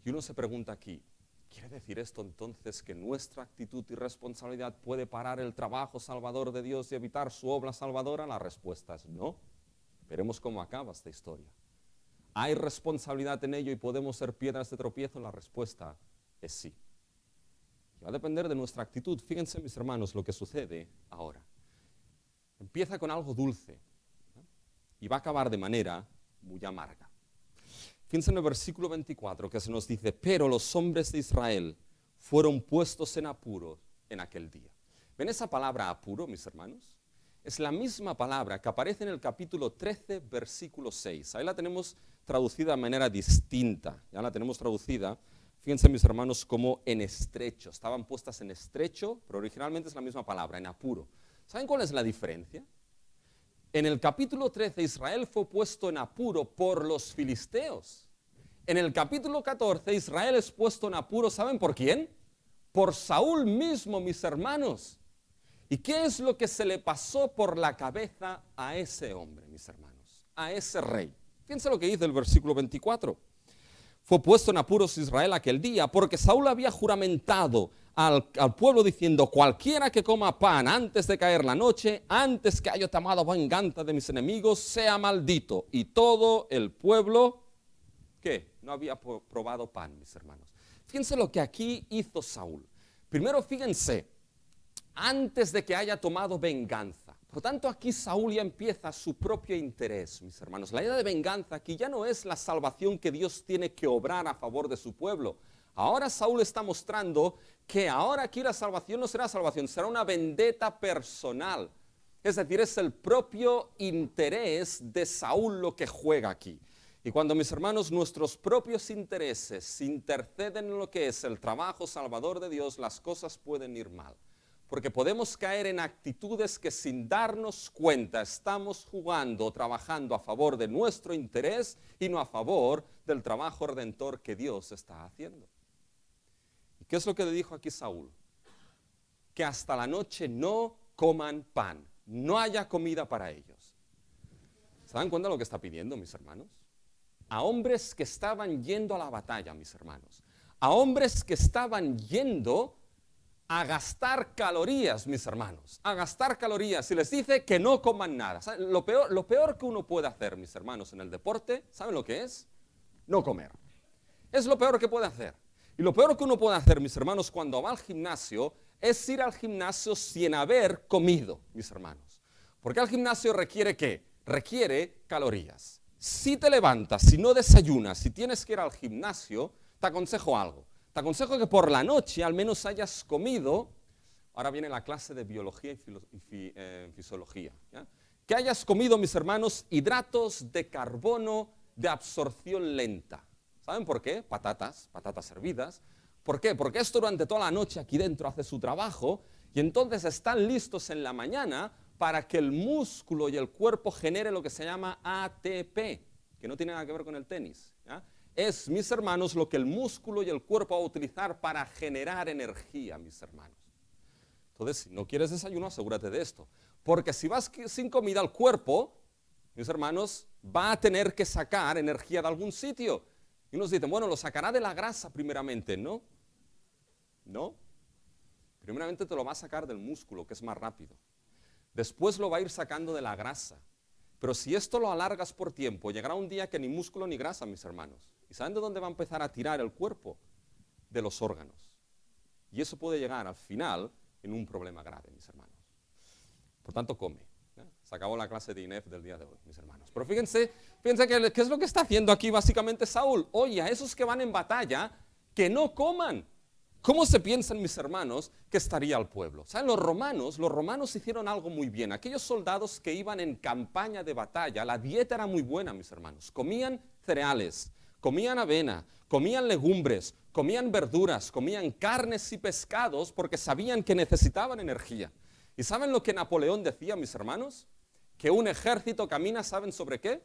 Y uno se pregunta aquí, ¿quiere decir esto entonces que nuestra actitud y responsabilidad puede parar el trabajo salvador de Dios y evitar su obra salvadora? La respuesta es no. Veremos cómo acaba esta historia. ¿Hay responsabilidad en ello y podemos ser piedras de tropiezo? La respuesta es sí. Y va a depender de nuestra actitud. Fíjense, mis hermanos, lo que sucede ahora. Empieza con algo dulce, ¿no? Y va a acabar de manera muy amarga. Fíjense en el versículo 24 que se nos dice, pero los hombres de Israel fueron puestos en apuro en aquel día. ¿Ven esa palabra apuro, mis hermanos? Es la misma palabra que aparece en el capítulo 13, versículo 6. Ahí la tenemos traducida de manera distinta. Ya la tenemos traducida, fíjense, mis hermanos, como en estrecho. Estaban puestas en estrecho, pero originalmente es la misma palabra, en apuro. ¿Saben cuál es la diferencia? En el capítulo 13, Israel fue puesto en apuro por los filisteos. En el capítulo 14, Israel es puesto en apuro, ¿saben por quién? Por Saúl mismo, mis hermanos. ¿Y qué es lo que se le pasó por la cabeza a ese hombre, mis hermanos? A ese rey. Fíjense lo que dice el versículo 24. Fue puesto en apuros Israel aquel día, porque Saúl había juramentado al pueblo diciendo, cualquiera que coma pan antes de caer la noche, antes que haya tomado venganza de mis enemigos, sea maldito. Y todo el pueblo, ¿qué? No había probado pan, mis hermanos. Fíjense lo que aquí hizo Saúl. Primero, fíjense, antes de que haya tomado venganza. Por tanto, aquí Saúl ya empieza su propio interés, mis hermanos. La idea de venganza aquí ya no es la salvación que Dios tiene que obrar a favor de su pueblo. Ahora Saúl está mostrando que ahora aquí la salvación no será salvación, será una vendetta personal. Es decir, es el propio interés de Saúl lo que juega aquí. Y cuando, mis hermanos, nuestros propios intereses interceden en lo que es el trabajo salvador de Dios, las cosas pueden ir mal. Porque podemos caer en actitudes que sin darnos cuenta estamos jugando o trabajando a favor de nuestro interés y no a favor del trabajo redentor que Dios está haciendo. ¿Y qué es lo que le dijo aquí Saúl? Que hasta la noche no coman pan, no haya comida para ellos. ¿Se dan cuenta de lo que está pidiendo, mis hermanos? A hombres que estaban yendo a la batalla, mis hermanos. A hombres que estaban yendo a gastar calorías, mis hermanos, a gastar calorías. Y les dice que no coman nada. ¿Saben? Lo peor que uno puede hacer, mis hermanos, en el deporte, ¿saben lo que es? No comer. Es lo peor que puede hacer. Y lo peor que uno puede hacer, mis hermanos, cuando va al gimnasio, es ir al gimnasio sin haber comido, mis hermanos. Porque el gimnasio requiere ¿qué? Requiere calorías. Si te levantas, si no desayunas, si tienes que ir al gimnasio, te aconsejo algo. Te aconsejo que por la noche al menos hayas comido, ahora viene la clase de biología y fisiología, ¿ya? Que hayas comido, mis hermanos, hidratos de carbono de absorción lenta. ¿Saben por qué? Patatas hervidas. ¿Por qué? Porque esto durante toda la noche aquí dentro hace su trabajo y entonces están listos en la mañana para que el músculo y el cuerpo genere lo que se llama ATP, que no tiene nada que ver con el tenis, ¿ya? Es, mis hermanos, lo que el músculo y el cuerpo va a utilizar para generar energía, mis hermanos. Entonces, si no quieres desayuno, asegúrate de esto. Porque si vas sin comida, el cuerpo, mis hermanos, va a tener que sacar energía de algún sitio. Y unos dicen, bueno, lo sacará de la grasa primeramente. No. No. Primeramente te lo va a sacar del músculo, que es más rápido. Después lo va a ir sacando de la grasa. Pero si esto lo alargas por tiempo, llegará un día que ni músculo ni grasa, mis hermanos. ¿Y saben de dónde va a empezar a tirar el cuerpo? De los órganos. Y eso puede llegar al final en un problema grave, mis hermanos. Por tanto, come. Se acabó la clase de INEF del día de hoy, mis hermanos. Pero fíjense ¿qué es lo que está haciendo aquí básicamente Saúl? Oye, a esos que van en batalla, que no coman. ¿Cómo se piensan, mis hermanos, que estaría el pueblo? ¿Saben? Los romanos hicieron algo muy bien. Aquellos soldados que iban en campaña de batalla, la dieta era muy buena, mis hermanos. Comían cereales, comían avena, comían legumbres, comían verduras, comían carnes y pescados porque sabían que necesitaban energía. ¿Y saben lo que Napoleón decía, mis hermanos? Que un ejército camina, ¿saben sobre qué?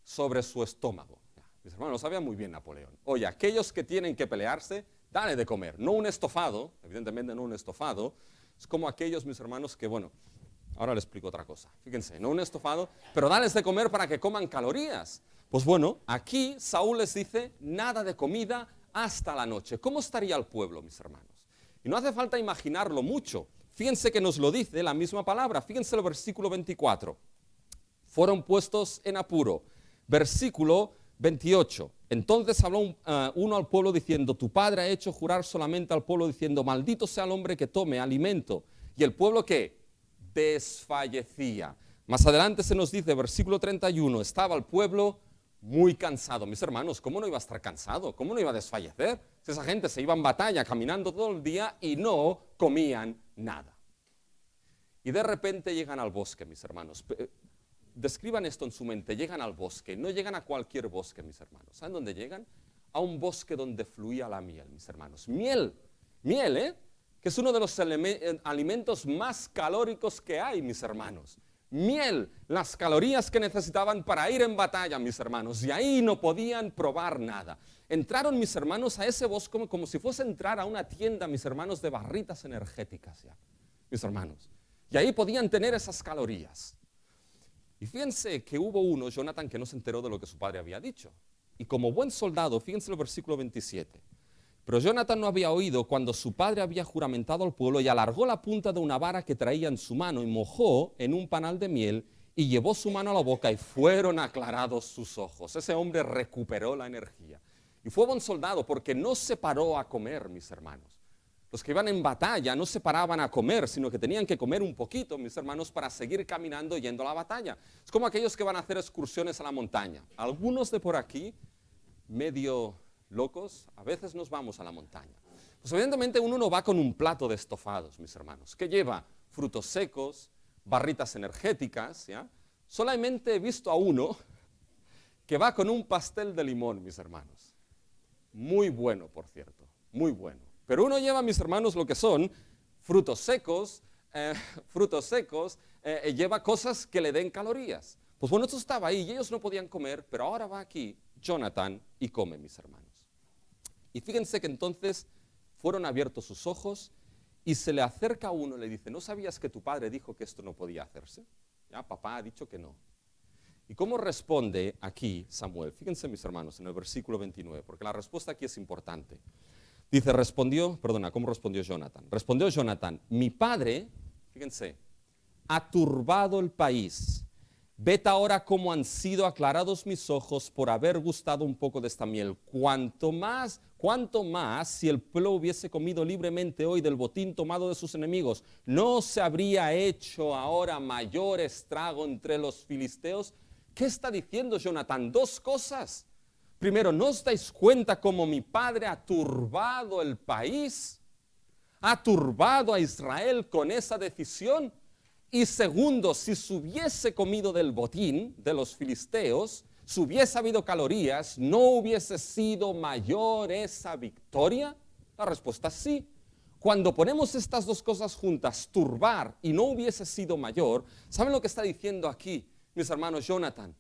Sobre su estómago. Mis hermanos, lo sabía muy bien Napoleón. Oye, aquellos que tienen que pelearse, dale de comer, no un estofado, evidentemente no un estofado, es como aquellos, mis hermanos, que bueno, ahora les explico otra cosa, fíjense, no un estofado, pero dales de comer para que coman calorías. Pues bueno, aquí Saúl les dice, nada de comida hasta la noche. ¿Cómo estaría el pueblo, mis hermanos? Y no hace falta imaginarlo mucho, fíjense que nos lo dice la misma palabra, fíjense el versículo 24, fueron puestos en apuro, versículo 28. Entonces habló uno al pueblo diciendo, tu padre ha hecho jurar solamente al pueblo diciendo, maldito sea el hombre que tome alimento. Y el pueblo ¿qué? Desfallecía. Más adelante se nos dice, versículo 31, estaba el pueblo muy cansado. Mis hermanos, ¿cómo no iba a estar cansado? ¿Cómo no iba a desfallecer? Si esa gente se iba en batalla caminando todo el día y no comían nada. Y de repente llegan al bosque, mis hermanos. Describan esto en su mente, llegan al bosque, no llegan a cualquier bosque, mis hermanos. ¿Saben dónde llegan? A un bosque donde fluía la miel, mis hermanos. Miel, que es uno de los alimentos más calóricos que hay, mis hermanos. Miel, las calorías que necesitaban para ir en batalla, mis hermanos. Y ahí no podían probar nada. Entraron, mis hermanos, a ese bosque como si fuese entrar a una tienda, mis hermanos, de barritas energéticas, ya, mis hermanos. Y ahí podían tener esas calorías. Y fíjense que hubo uno, Jonatán, que no se enteró de lo que su padre había dicho. Y como buen soldado, fíjense el versículo 27. Pero Jonatán no había oído cuando su padre había juramentado al pueblo y alargó la punta de una vara que traía en su mano y mojó en un panal de miel y llevó su mano a la boca y fueron aclarados sus ojos. Ese hombre recuperó la energía. Y fue buen soldado porque no se paró a comer, mis hermanos. Los que iban en batalla no se paraban a comer, sino que tenían que comer un poquito, mis hermanos, para seguir caminando yendo a la batalla. Es como aquellos que van a hacer excursiones a la montaña. Algunos de por aquí, medio locos, a veces nos vamos a la montaña. Pues evidentemente uno no va con un plato de estofados, mis hermanos, que lleva frutos secos, barritas energéticas, ¿ya? Solamente he visto a uno que va con un pastel de limón, mis hermanos. Muy bueno, por cierto, muy bueno. Pero uno lleva, mis hermanos, lo que son frutos secos, lleva cosas que le den calorías. Pues bueno, esto estaba ahí y ellos no podían comer, pero ahora va aquí Jonatán y come, mis hermanos. Y fíjense que entonces fueron abiertos sus ojos y se le acerca a uno y le dice, ¿no sabías que tu padre dijo que esto no podía hacerse? Ya, papá ha dicho que no. ¿Y cómo responde aquí Samuel? Fíjense, mis hermanos, en el versículo 29, porque la respuesta aquí es importante. Dice, ¿cómo respondió Jonatán? Respondió Jonatán, mi padre, fíjense, ha turbado el país. Vete ahora cómo han sido aclarados mis ojos por haber gustado un poco de esta miel. Cuanto más si el pueblo hubiese comido libremente hoy del botín tomado de sus enemigos, ¿no se habría hecho ahora mayor estrago entre los filisteos? ¿Qué está diciendo Jonatán? Dos cosas. Primero, ¿no os dais cuenta cómo mi padre ha turbado el país? ¿Ha turbado a Israel con esa decisión? Y segundo, si se hubiese comido del botín de los filisteos, si hubiese habido calorías, ¿no hubiese sido mayor esa victoria? La respuesta es sí. Cuando ponemos estas dos cosas juntas, turbar y no hubiese sido mayor, ¿saben lo que está diciendo aquí, mis hermanos, Jonatán?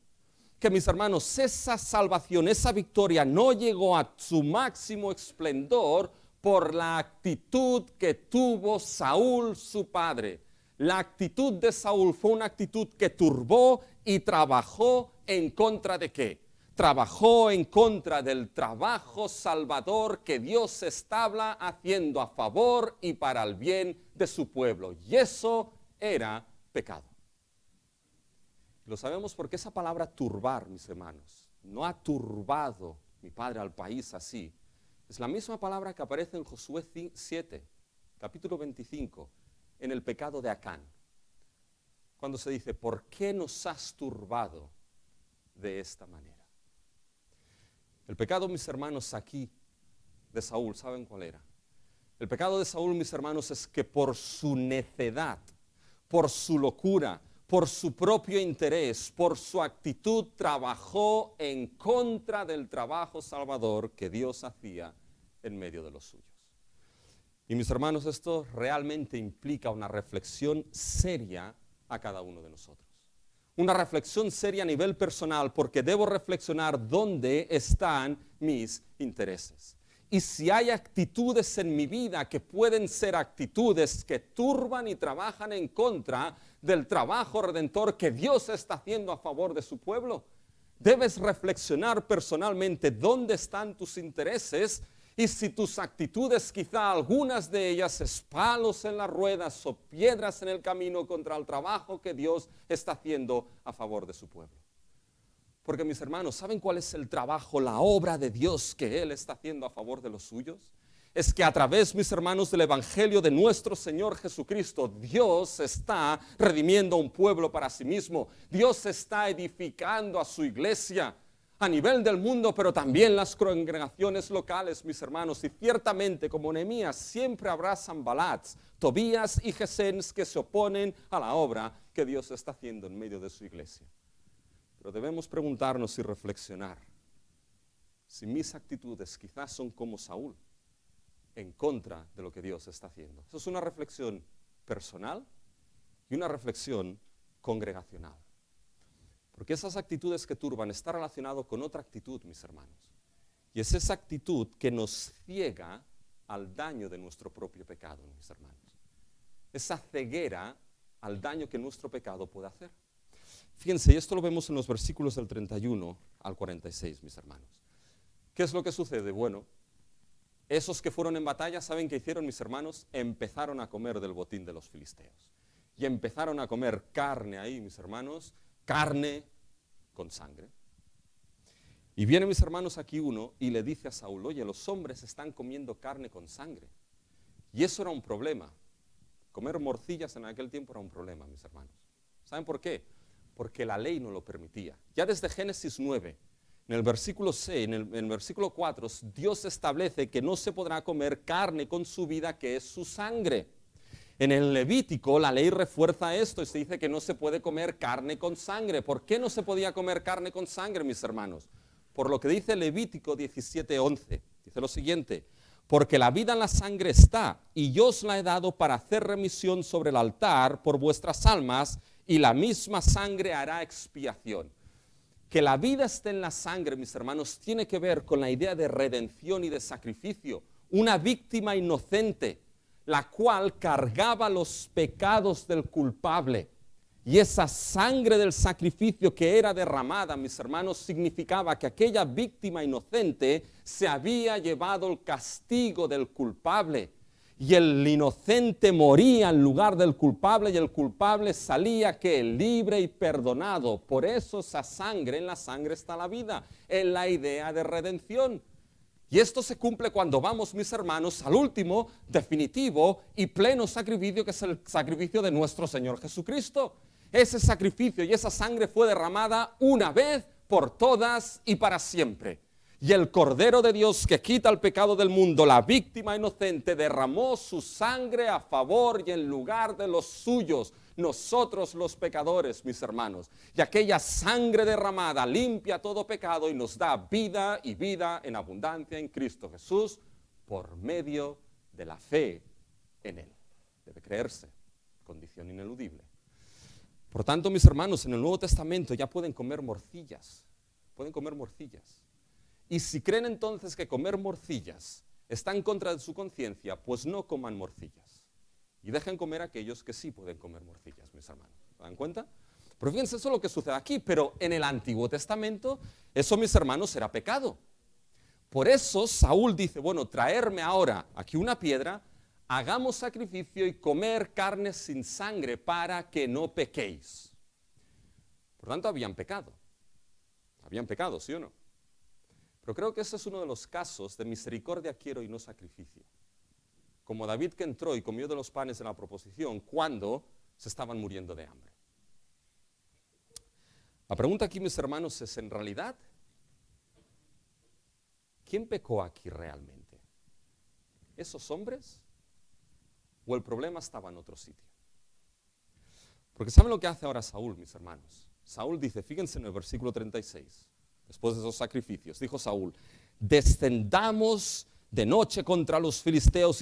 Que, mis hermanos, esa salvación, esa victoria no llegó a su máximo esplendor por la actitud que tuvo Saúl, su padre. La actitud de Saúl fue una actitud que turbó y trabajó en contra de ¿qué? Trabajó en contra del trabajo salvador que Dios estaba haciendo a favor y para el bien de su pueblo. Y eso era pecado. Lo sabemos porque esa palabra turbar, mis hermanos, no ha turbado mi padre al país así. Es la misma palabra que aparece en Josué 7, capítulo 25, en el pecado de Acán. Cuando se dice, ¿por qué nos has turbado de esta manera? El pecado, mis hermanos, aquí de Saúl, ¿saben cuál era? El pecado de Saúl, mis hermanos, es que por su necedad, por su locura, por su propio interés, por su actitud, trabajó en contra del trabajo salvador que Dios hacía en medio de los suyos. Y mis hermanos, esto realmente implica una reflexión seria a cada uno de nosotros. Una reflexión seria a nivel personal, porque debo reflexionar dónde están mis intereses. Y si hay actitudes en mi vida que pueden ser actitudes que turban y trabajan en contra del trabajo redentor que Dios está haciendo a favor de su pueblo, debes reflexionar personalmente dónde están tus intereses y si tus actitudes, quizá algunas de ellas, es palos en las ruedas o piedras en el camino contra el trabajo que Dios está haciendo a favor de su pueblo. Porque mis hermanos, ¿saben cuál es el trabajo, la obra de Dios que Él está haciendo a favor de los suyos? Es que a través, mis hermanos, del Evangelio de nuestro Señor Jesucristo, Dios está redimiendo a un pueblo para sí mismo. Dios está edificando a su iglesia a nivel del mundo, pero también las congregaciones locales, mis hermanos. Y ciertamente, como Nehemías, siempre habrá Sanbalats, Tobías y Gesens que se oponen a la obra que Dios está haciendo en medio de su iglesia. Pero debemos preguntarnos y reflexionar si mis actitudes quizás son como Saúl, en contra de lo que Dios está haciendo. Eso es una reflexión personal y una reflexión congregacional. Porque esas actitudes que turban están relacionadas con otra actitud, mis hermanos. Y es esa actitud que nos ciega al daño de nuestro propio pecado, mis hermanos. Esa ceguera al daño que nuestro pecado puede hacer. Fíjense, y esto lo vemos en los versículos del 31 al 46, mis hermanos. ¿Qué es lo que sucede? Bueno, esos que fueron en batalla, ¿saben qué hicieron, mis hermanos? Empezaron a comer del botín de los filisteos. Y empezaron a comer carne ahí, mis hermanos, carne con sangre. Y viene, mis hermanos, aquí uno y le dice a Saúl, oye, los hombres están comiendo carne con sangre. Y eso era un problema. Comer morcillas en aquel tiempo era un problema, mis hermanos. ¿Saben por qué? Porque la ley no lo permitía. Ya desde Génesis 9, en el versículo 6, en el versículo 4, Dios establece que no se podrá comer carne con su vida, que es su sangre. En el Levítico la ley refuerza esto y se dice que no se puede comer carne con sangre. ¿Por qué no se podía comer carne con sangre, mis hermanos? Por lo que dice Levítico 17:11. Dice lo siguiente: porque la vida en la sangre está, y yo os la he dado para hacer remisión sobre el altar por vuestras almas, y la misma sangre hará expiación. Que la vida esté en la sangre, mis hermanos, tiene que ver con la idea de redención y de sacrificio. Una víctima inocente, la cual cargaba los pecados del culpable. Y esa sangre del sacrificio que era derramada, mis hermanos, significaba que aquella víctima inocente se había llevado el castigo del culpable. Y el inocente moría en lugar del culpable y el culpable salía que libre y perdonado. Por eso esa sangre, en la sangre está la vida, en la idea de redención. Y esto se cumple cuando vamos, mis hermanos, al último, definitivo y pleno sacrificio, que es el sacrificio de nuestro Señor Jesucristo. Ese sacrificio y esa sangre fue derramada una vez por todas y para siempre. Y el Cordero de Dios que quita el pecado del mundo, la víctima inocente, derramó su sangre a favor y en lugar de los suyos, nosotros los pecadores, mis hermanos. Y aquella sangre derramada limpia todo pecado y nos da vida y vida en abundancia en Cristo Jesús por medio de la fe en Él. Debe creerse, condición ineludible. Por tanto, mis hermanos, en el Nuevo Testamento ya pueden comer morcillas. Pueden comer morcillas. Y si creen entonces que comer morcillas está en contra de su conciencia, pues no coman morcillas. Y dejen comer a aquellos que sí pueden comer morcillas, mis hermanos. ¿Se dan cuenta? Pero fíjense, eso es lo que sucede aquí. Pero en el Antiguo Testamento, eso, mis hermanos, era pecado. Por eso Saúl dice, bueno, traerme ahora aquí una piedra, hagamos sacrificio y comer carne sin sangre para que no pequéis. Por tanto, habían pecado. Habían pecado, ¿sí o no? Pero creo que ese es uno de los casos de misericordia quiero y no sacrificio. Como David, que entró y comió de los panes de la proposición cuando se estaban muriendo de hambre. La pregunta aquí, mis hermanos, es en realidad, ¿quién pecó aquí realmente? ¿Esos hombres o el problema estaba en otro sitio. Porque ¿saben lo que hace ahora Saúl, mis hermanos? Saúl dice, fíjense en el versículo 36, después de esos sacrificios, dijo Saúl, descendamos de noche contra los filisteos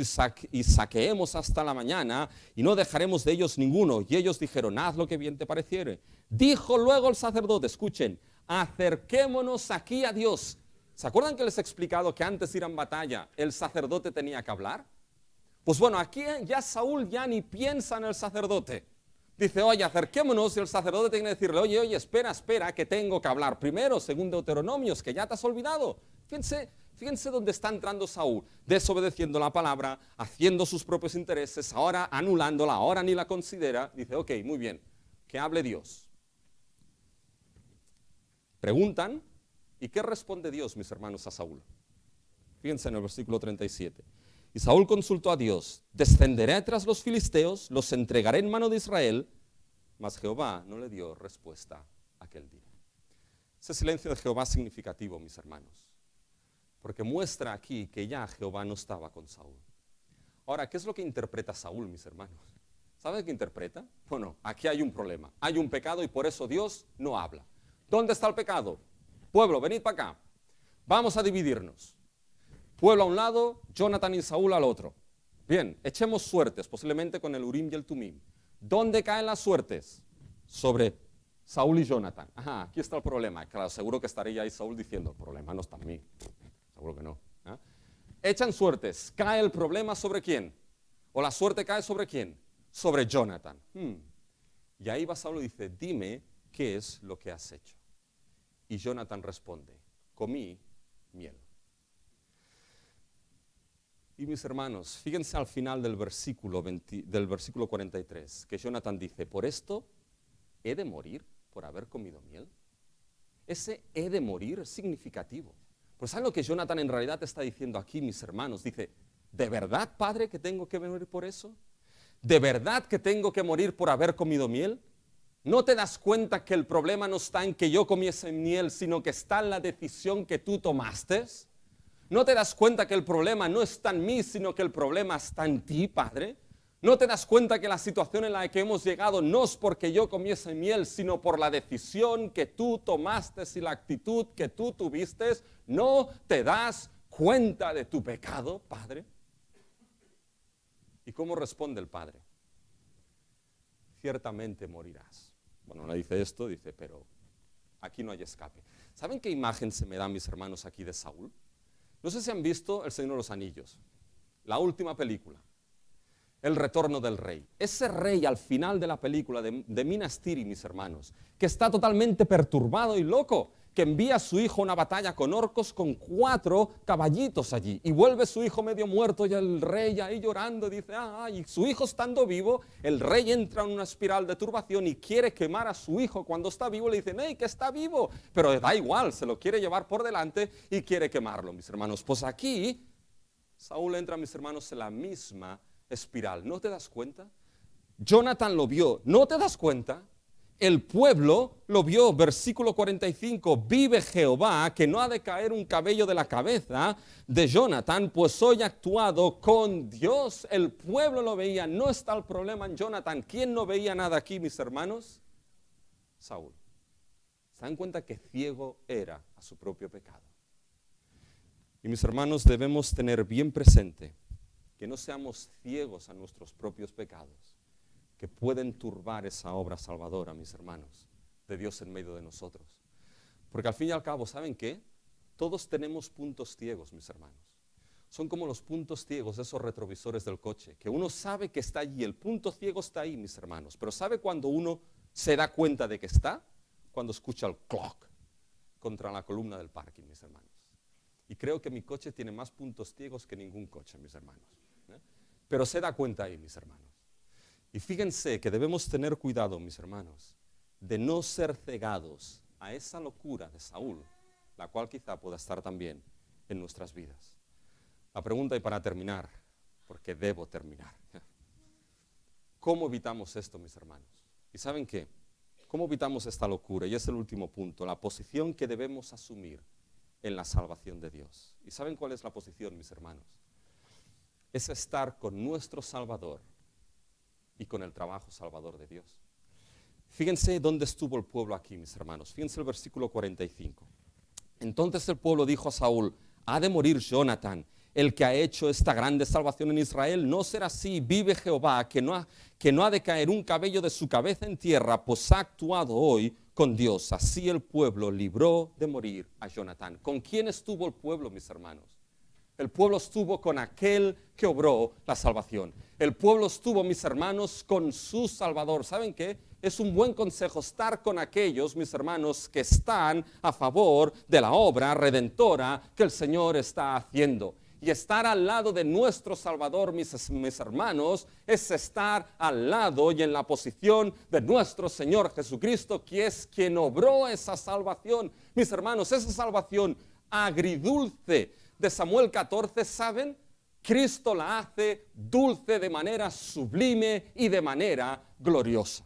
y saqueemos hasta la mañana y no dejaremos de ellos ninguno. Y ellos dijeron, haz lo que bien te pareciere. Dijo luego el sacerdote, escuchen, acerquémonos aquí a Dios. ¿Se acuerdan que les he explicado que antes de ir en batalla el sacerdote tenía que hablar? Pues bueno, aquí ya Saúl ya ni piensa en el sacerdote. Dice, oye, acerquémonos, y el sacerdote tiene que decirle, oye, espera, que tengo que hablar primero, según Deuteronomios, que ya te has olvidado. Fíjense dónde está entrando Saúl, desobedeciendo la palabra, haciendo sus propios intereses, ahora anulándola, ahora ni la considera. Dice, ok, muy bien, que hable Dios. Preguntan, ¿y qué responde Dios, mis hermanos, a Saúl? Fíjense en el versículo 37. Y Saúl consultó a Dios, descenderé tras los filisteos, los entregaré en mano de Israel, mas Jehová no le dio respuesta aquel día. Ese silencio de Jehová es significativo, mis hermanos, porque muestra aquí que ya Jehová no estaba con Saúl. Ahora, ¿qué es lo que interpreta Saúl, mis hermanos? ¿Saben qué interpreta? Bueno, aquí hay un problema, hay un pecado y por eso Dios no habla. ¿Dónde está el pecado? Pueblo, venid para acá, vamos a dividirnos. Pueblo a un lado, Jonathan y Saúl al otro. Bien, echemos suertes, posiblemente con el Urim y el Tumim. ¿Dónde caen las suertes? Sobre Saúl y Jonathan. Ajá, aquí está el problema. Claro, seguro que estaría ahí Saúl diciendo, el problema no está en mí. Seguro que no. Echan suertes. ¿Cae el problema sobre quién? ¿O la suerte cae sobre quién? Sobre Jonathan. Y ahí va Saúl y dice, dime qué es lo que has hecho. Y Jonathan responde, comí miel. Y mis hermanos, fíjense al final del versículo 43, que Jonathan dice, ¿por esto he de morir por haber comido miel? Ese he de morir es significativo. Pues ¿saben lo que Jonathan en realidad está diciendo aquí, mis hermanos? Dice, ¿de verdad, padre, que tengo que morir por eso? ¿De verdad que tengo que morir por haber comido miel? ¿No te das cuenta que el problema no está en que yo comiese miel, sino que está en la decisión que tú tomaste? ¿No te das cuenta que el problema no está en mí, sino que el problema está en ti, Padre? ¿No te das cuenta que la situación en la que hemos llegado no es porque yo comiese miel, sino por la decisión que tú tomaste y la actitud que tú tuviste? ¿No te das cuenta de tu pecado, Padre? ¿Y cómo responde el Padre? Ciertamente morirás. Bueno, no dice esto, dice, pero aquí no hay escape. ¿Saben qué imagen se me da, mis hermanos, aquí de Saúl? No sé si han visto El Señor de los Anillos, la última película, El Retorno del Rey. Ese rey al final de la película de Minas Tirith, mis hermanos, que está totalmente perturbado y loco, que envía a su hijo a una batalla con orcos con 4 caballitos allí. Y vuelve su hijo medio muerto y el rey ahí llorando dice, y su hijo estando vivo, el rey entra en una espiral de turbación y quiere quemar a su hijo cuando está vivo. Le dicen, que está vivo, pero da igual, se lo quiere llevar por delante y quiere quemarlo, mis hermanos. Pues aquí Saúl entra, mis hermanos, en la misma espiral. ¿No te das cuenta? Jonathan lo vio, ¿no te das cuenta? El pueblo lo vio, versículo 45, vive Jehová, que no ha de caer un cabello de la cabeza de Jonathan, pues hoy ha actuado con Dios. El pueblo lo veía, no está el problema en Jonathan. ¿Quién no veía nada aquí, mis hermanos? Saúl. ¿Se dan cuenta que ciego era a su propio pecado? Y mis hermanos, debemos tener bien presente que no seamos ciegos a nuestros propios pecados, que pueden turbar esa obra salvadora, mis hermanos, de Dios en medio de nosotros. Porque al fin y al cabo, ¿saben qué? Todos tenemos puntos ciegos, mis hermanos. Son como los puntos ciegos de esos retrovisores del coche, que uno sabe que está allí, el punto ciego está ahí, mis hermanos. Pero ¿sabe cuando uno se da cuenta de que está? Cuando escucha el clock contra la columna del parking, mis hermanos. Y creo que mi coche tiene más puntos ciegos que ningún coche, mis hermanos. Pero se da cuenta ahí, mis hermanos. Y fíjense que debemos tener cuidado, mis hermanos, de no ser cegados a esa locura de Saúl, la cual quizá pueda estar también en nuestras vidas. La pregunta, y para terminar, porque debo terminar, ¿cómo evitamos esto, mis hermanos? ¿Y saben qué? ¿Cómo evitamos esta locura? Y es el último punto, la posición que debemos asumir en la salvación de Dios. ¿Y saben cuál es la posición, mis hermanos? Es estar con nuestro Salvador y con el trabajo salvador de Dios. Fíjense dónde estuvo el pueblo aquí, mis hermanos. Fíjense el versículo 45. Entonces el pueblo dijo a Saúl: ha de morir Jonatán, el que ha hecho esta grande salvación en Israel. No será así, vive Jehová, que no ha de caer un cabello de su cabeza en tierra, pues ha actuado hoy con Dios. Así el pueblo libró de morir a Jonatán. ¿Con quién estuvo el pueblo, mis hermanos? El pueblo estuvo con aquel que obró la salvación. El pueblo estuvo, mis hermanos, con su Salvador. ¿Saben qué? Es un buen consejo estar con aquellos, mis hermanos, que están a favor de la obra redentora que el Señor está haciendo. Y estar al lado de nuestro Salvador, mis hermanos, es estar al lado y en la posición de nuestro Señor Jesucristo, que es quien obró esa salvación. Mis hermanos, esa salvación agridulce de Samuel 14, ¿saben? Cristo la hace dulce de manera sublime y de manera gloriosa.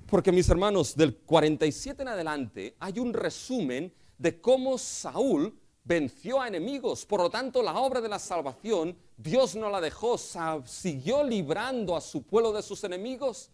Porque, mis hermanos, del 47 en adelante hay un resumen de cómo Saúl venció a enemigos. Por lo tanto, la obra de la salvación, Dios no la dejó, siguió librando a su pueblo de sus enemigos.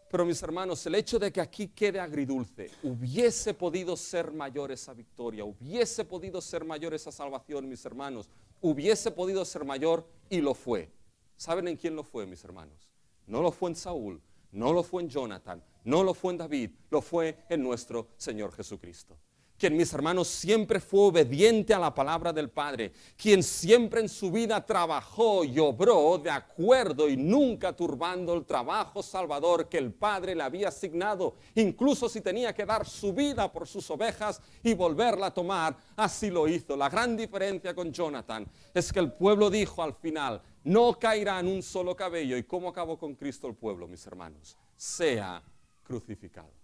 Pero, mis hermanos, el hecho de que aquí quede agridulce, hubiese podido ser mayor esa victoria, hubiese podido ser mayor esa salvación, mis hermanos, hubiese podido ser mayor y lo fue. ¿Saben en quién lo fue, mis hermanos? No lo fue en Saúl, no lo fue en Jonatán, no lo fue en David, lo fue en nuestro Señor Jesucristo. Quien, mis hermanos, siempre fue obediente a la palabra del Padre, quien siempre en su vida trabajó y obró de acuerdo y nunca turbando el trabajo salvador que el Padre le había asignado, incluso si tenía que dar su vida por sus ovejas y volverla a tomar, así lo hizo. La gran diferencia con Jonatán es que el pueblo dijo al final: no caerá en un solo cabello. ¿Y cómo acabó con Cristo el pueblo, mis hermanos? Sea crucificado.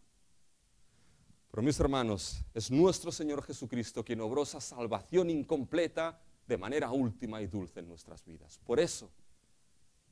Pero, mis hermanos, es nuestro Señor Jesucristo quien obró esa salvación incompleta de manera última y dulce en nuestras vidas. Por eso,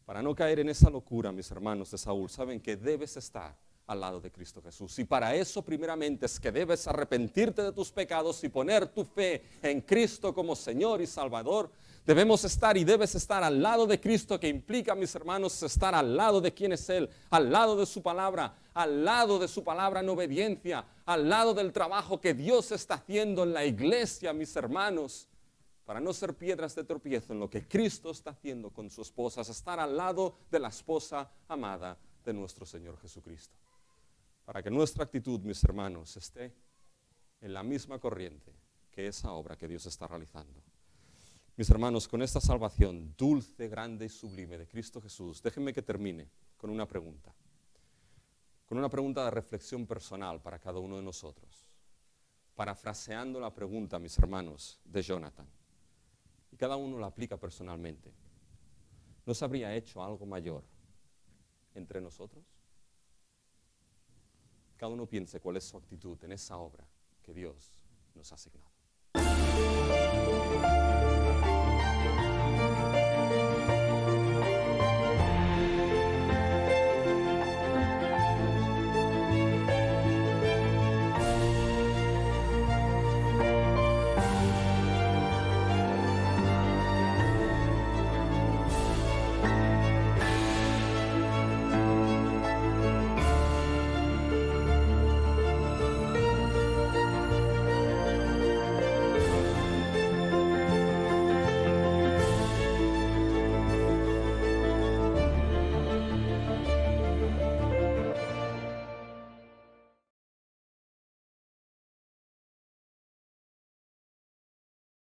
para no caer en esa locura, mis hermanos de Saúl, saben que debes estar al lado de Cristo Jesús. Y para eso, primeramente, es que debes arrepentirte de tus pecados y poner tu fe en Cristo como Señor y Salvador. Debemos estar y debes estar al lado de Cristo, que implica, mis hermanos, estar al lado de quién es Él, al lado de su palabra en obediencia, al lado del trabajo que Dios está haciendo en la iglesia, mis hermanos, para no ser piedras de tropiezo en lo que Cristo está haciendo con su esposa, es estar al lado de la esposa amada de nuestro Señor Jesucristo. Para que nuestra actitud, mis hermanos, esté en la misma corriente que esa obra que Dios está realizando. Mis hermanos, con esta salvación dulce, grande y sublime de Cristo Jesús, déjenme que termine con una pregunta de reflexión personal para cada uno de nosotros, parafraseando la pregunta, mis hermanos, de Jonatán, y cada uno la aplica personalmente. ¿No se habría hecho algo mayor entre nosotros? Cada uno piense cuál es su actitud en esa obra que Dios nos ha asignado.